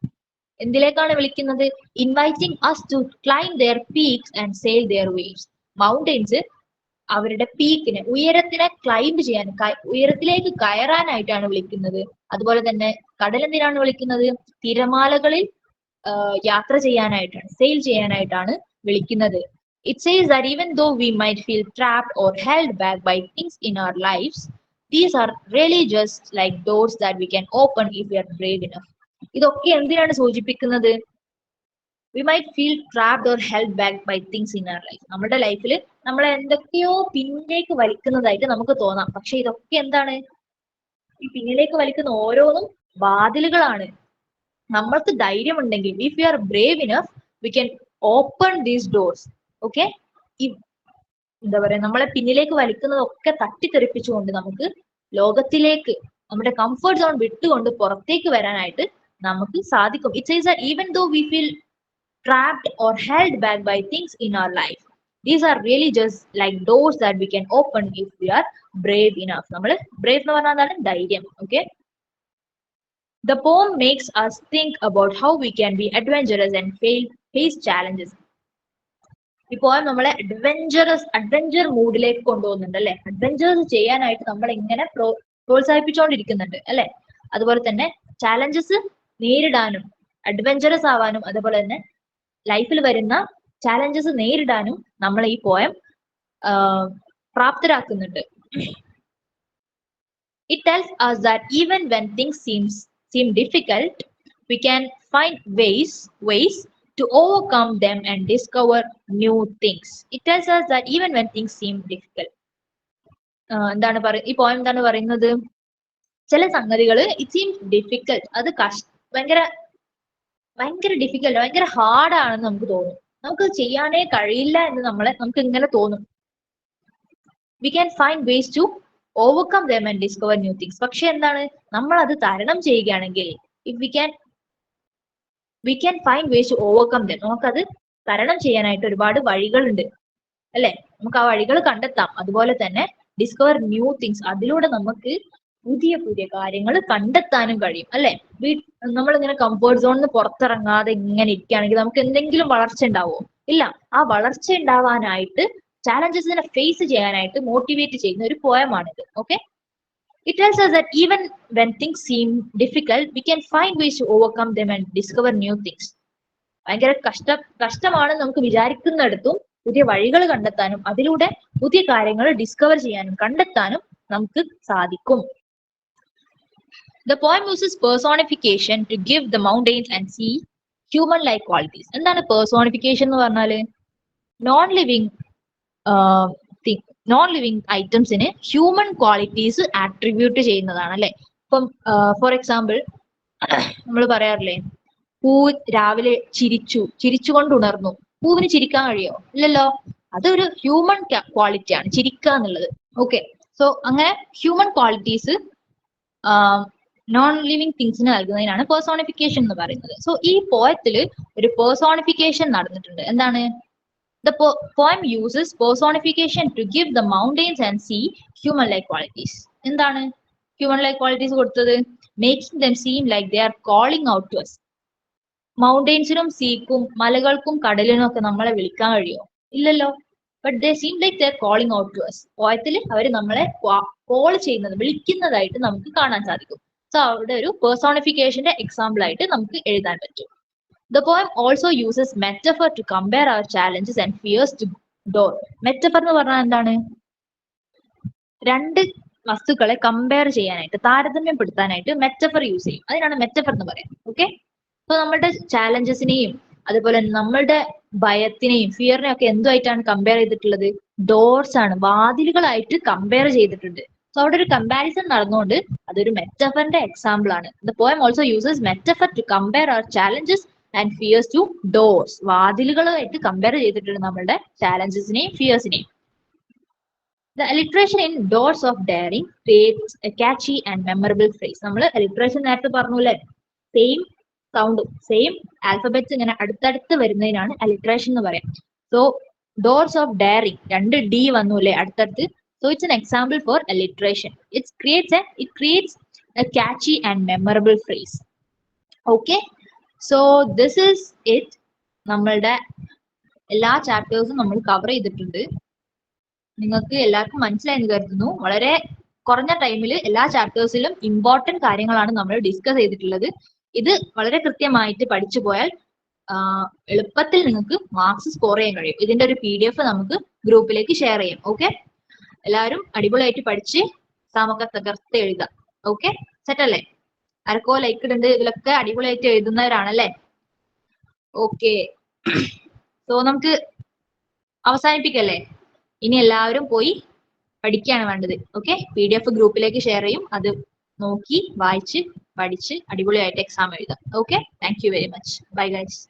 എന്തിലേക്കാണ് വിളിക്കുന്നത്? Inviting us to climb their peaks and sail their waves. Mountains അവരുടെ പീക്കിനെ, ഉയരത്തിനെ ക്ലൈംബ് ചെയ്യാൻ, ഉയരത്തിലേക്ക് കയറാനായിട്ടാണ് വിളിക്കുന്നത്. അതുപോലെ തന്നെ കടൽ എന്തിനാണ് വിളിക്കുന്നത്? തിരമാലകളിൽ യാത്ര ചെയ്യാനായിട്ടാണ്, സെയിൽ ചെയ്യാനായിട്ടാണ് വിളിക്കുന്നത്. It says that even though we might feel trapped or held back by things in our lives, these are really just like doors that we can open if we are brave enough. ഇതൊക്കെ എന്തിനാണ് സൂചിപ്പിക്കുന്നത്? We might feel trapped or held back by things in our life. നമ്മുടെ ലൈഫിൽ നമ്മളെ എന്തൊക്കെയോ പിന്നിലേക്ക് വലിക്കുന്നതായിട്ട് നമുക്ക് തോന്നാം. പക്ഷെ ഇതൊക്കെ എന്താണ്? ഈ പിന്നിലേക്ക് വലിക്കുന്ന ഓരോന്നും വാതിലുകളാണ്. നമ്മൾക്ക് ധൈര്യമുണ്ടെങ്കിൽ, if we are brave enough, we can open these doors. Okay, ഈ എന്താ പറയാ, നമ്മളെ പിന്നിലേക്ക് വലിക്കുന്നതൊക്കെ തട്ടിത്തെറിപ്പിച്ചുകൊണ്ട് നമുക്ക് ലോകത്തിലേക്ക്, നമ്മുടെ കംഫർട്ട് സോൺ വിട്ടുകൊണ്ട് പുറത്തേക്ക് വരാനായിട്ട് നമുക്ക് സാധിക്കും. It says that even though we feel trapped or held back by things in our life, these are really just like doors that we can open if we are brave enough. നമ്മൾ brave എന്ന് പറഞ്ഞാൽ ധൈര്യം. Okay, The poem makes us think about how we can be adventurous and face challenges. ഈ poem നമ്മളെ adventure മൂഡിലേക്ക് കൊണ്ടുപോകുന്നുണ്ട് അല്ലെ. Adventures ചെയ്യാനായിട്ട് നമ്മൾ ഇങ്ങനെ പ്രോത്സാഹിപ്പിച്ചുകൊണ്ടിരിക്കുന്നുണ്ട് അല്ലെ. അതുപോലെ തന്നെ ചാലഞ്ചസ് നേരിടാനും അഡ്വഞ്ചറസ് ആവാനും അതുപോലെ തന്നെ ലൈഫിൽ വരുന്ന ചാലഞ്ചസ് നേരിടാനും നമ്മൾ ഈ poem പ്രാപ്തരാക്കുന്നുണ്ട്. It tells us that even when things seem difficult, we can find ways to overcome them and discover new things. It tells us that even when things seem difficult. ഈ poem എന്താണ് പറയുന്നത്? ചില സംഗതികൾ it seems difficult, അത് ഭയങ്കര difficult, ഭയങ്കര hard ആണെന്ന് നമുക്ക് തോന്നും. നമുക്ക് ചെയ്യാനേ കഴിയില്ല എന്ന് നമുക്ക് ഇങ്ങനെ തോന്നും. We can find ways to overcome them and discover new things. പക്ഷെ എന്താണ്, നമ്മൾ അത് തരണം ചെയ്യുകയാണെങ്കിൽ we can find ways to overcome them. നമുക്കത് തരണം ചെയ്യാനായിട്ട് ഒരുപാട് വഴികളുണ്ട് അല്ലെ. നമുക്ക് ആ വഴികൾ കണ്ടെത്താം. അതുപോലെ തന്നെ ഡിസ്കവർ ന്യൂ തിങ്സ്, അതിലൂടെ നമുക്ക് പുതിയ പുതിയ കാര്യങ്ങൾ കണ്ടെത്താനും കഴിയും അല്ലെ. നമ്മളിങ്ങനെ കംഫേർട്ട് സോണിൽ നിന്ന് പുറത്തിറങ്ങാതെ ഇങ്ങനെ ഇരിക്കുകയാണെങ്കിൽ നമുക്ക് എന്തെങ്കിലും വളർച്ച ഉണ്ടാവുമോ? ഇല്ല. ആ വളർച്ച ഉണ്ടാവാനായിട്ട് ചാലഞ്ചസിനെ ഫേസ് ചെയ്യാനായിട്ട് മോട്ടിവേറ്റ് ചെയ്യുന്ന ഒരു പോയമാണിത്. Okay, it tells us that even when things seem difficult, we can find ways to overcome them and discover new things. ഭയങ്കര കഷ്ടമാണ് നമുക്ക് വിചാരിക്കുന്നിടത്തും പുതിയ വഴികൾ കണ്ടെത്താനും അതിലൂടെ പുതിയ കാര്യങ്ങൾ ഡിസ്കവർ ചെയ്യാനും കണ്ടെത്താനും നമുക്ക് സാധിക്കും. The poem uses personification to give the mountains and sea human-like qualities. എന്താണ് personification എന്ന് പറഞ്ഞാല്? നോൺ ലിവിങ് ഐറ്റംസിന് ഹ്യൂമൻ ക്വാളിറ്റീസ് ആട്രിബ്യൂട്ട് ചെയ്യുന്നതാണ് അല്ലെ. ഇപ്പം ഫോർ എക്സാമ്പിൾ നമ്മൾ പറയാറില്ലേ, പൂ രാവിലെ ചിരിച്ചുകൊണ്ട് ഉണർന്നു. പൂവിന് ചിരിക്കാൻ കഴിയോ? ഇല്ലല്ലോ. അതൊരു ഹ്യൂമൻ ക്വാളിറ്റിയാണ് ചിരിക്കുക എന്നുള്ളത്. ഓക്കെ, സോ അങ്ങനെ ഹ്യൂമൻ ക്വാളിറ്റീസ് നോൺ ലിവിങ് തിങ്സിന് നൽകുന്നതിനാണ് പേഴ്സോണിഫിക്കേഷൻ എന്ന് പറയുന്നത്. സോ ഈ പോയത്തില് ഒരു പേഴ്സോണിഫിക്കേഷൻ നടന്നിട്ടുണ്ട്. എന്താണ്? The poem uses personification to give the mountains and sea human-like qualities. എന്താണ് human-like qualities കൊടുത്തത്? Making them seem like they are calling out to us. മൗണ്ടെയിൻസിനും സീക്കും മലകൾക്കും കടലിനും ഒക്കെ നമ്മളെ വിളിക്കാൻ കഴിയോ? ഇല്ലല്ലോ. But they seem like they are calling out to us. പോയത്തിൽ അവർ നമ്മളെ call ചെയ്യുന്നത്, വിളിക്കുന്നതായിട്ട് നമുക്ക് കാണാൻ സാധിക്കും. സോ അവിടെ ഒരു പേഴ്സോണിഫിക്കേഷന്റെ എക്സാമ്പിൾ ആയിട്ട് നമുക്ക് എഴുതാൻ പറ്റും. The poem also uses metaphor to compare our challenges and fears to door. Metaphor എന്ന് പറഞ്ഞാൽ എന്താണ്? രണ്ട് വസ്തുക്കളെ കമ്പയർ ചെയ്യാനായിട്ട്, താരതമ്യപ്പെടുത്താനായിട്ട് മെറ്റഫർ യൂസ് ചെയ്യും. അതിനാണ് മെറ്റഫർ എന്ന് പറയാം. ഓക്കെ, സോ നമ്മളുടെ ചാലഞ്ചസിനെയും അതുപോലെ നമ്മളുടെ ഭയത്തിനെയും ഫിയറിനെയും ഒക്കെ എന്തുമായിട്ടാണ് കമ്പയർ ചെയ്തിട്ടുള്ളത്? ഡോർസ് ആണ്, വാതിലുകളായിട്ട് കമ്പയർ ചെയ്തിട്ടുണ്ട്. സോ അവിടെ ഒരു കമ്പാരിസൺ നടന്നുകൊണ്ട് അതൊരു മെറ്റഫറിന്റെ എക്സാമ്പിൾ ആണ്. The poem also uses metaphor to compare our challenges and fears to doors. വാതിലുകളുമായിട്ട് കമ്പയർ ചെയ്തിട്ടുണ്ട് നമ്മളുടെ ചാലഞ്ചസിനെയും ഫിയേഴ്സിനെയും. The alliteration in doors of daring creates a catchy and memorable phrase. നമ്മൾ alliteration നേരത്തെ പറഞ്ഞൂല്ലേ, സെയിം സൗണ്ട്, സെയിം ആൽഫബറ്റ്സ് ഇങ്ങനെ അടുത്തടുത്ത് വരുന്നതിനാണ് alliteration എന്ന് പറയാം. So doors of daring, രണ്ട് ഡി വന്നൂല്ലേ അടുത്തടുത്ത്. So it's an example for alliteration. It creates a catchy and memorable phrase. Okay, so this is it. നമ്മളുടെ എല്ലാ ചാപ്റ്റേഴ്സും നമ്മൾ കവർ ചെയ്തിട്ടുണ്ട്. നിങ്ങൾക്ക് എല്ലാവർക്കും മനസ്സിലായെന്ന് കരുതുന്നു. വളരെ കുറഞ്ഞ ടൈമിൽ എല്ലാ ചാപ്റ്റേഴ്സിലും ഇമ്പോർട്ടന്റ് കാര്യങ്ങളാണ് നമ്മൾ ഡിസ്കസ് ചെയ്തിട്ടുള്ളത്. ഇത് വളരെ കൃത്യമായിട്ട് പഠിച്ചു പോയാൽ എളുപ്പത്തിൽ നിങ്ങൾക്ക് മാർക്സ് സ്കോർ ചെയ്യാൻ കഴിയും. ഇതിന്റെ ഒരു PDF നമുക്ക് ഗ്രൂപ്പിലേക്ക് ഷെയർ ചെയ്യാം. ഓക്കെ, എല്ലാവരും അടിപൊളിയായിട്ട് പഠിച്ച് എക്സാമൊക്കെ തകർത്ത് എഴുതാം. ഓക്കെ, സെറ്റ് അല്ലേ? ആർക്കോ ലൈക്ക് ഇടുന്നുണ്ട്, ഇതിലൊക്കെ അടിപൊളിയായിട്ട് എഴുതുന്നവരാണല്ലേ. ഓക്കെ, സോ നമുക്ക് അവസാനിപ്പിക്കല്ലേ? ഇനി എല്ലാവരും പോയി പഠിക്കുകയാണ് വേണ്ടത്. ഓക്കെ, PDF ഗ്രൂപ്പിലേക്ക് ഷെയർ ചെയ്യും. അത് നോക്കി വായിച്ച് പഠിച്ച് അടിപൊളിയായിട്ട് എക്സാം എഴുതാം. Okay, thank you very much. Bye guys.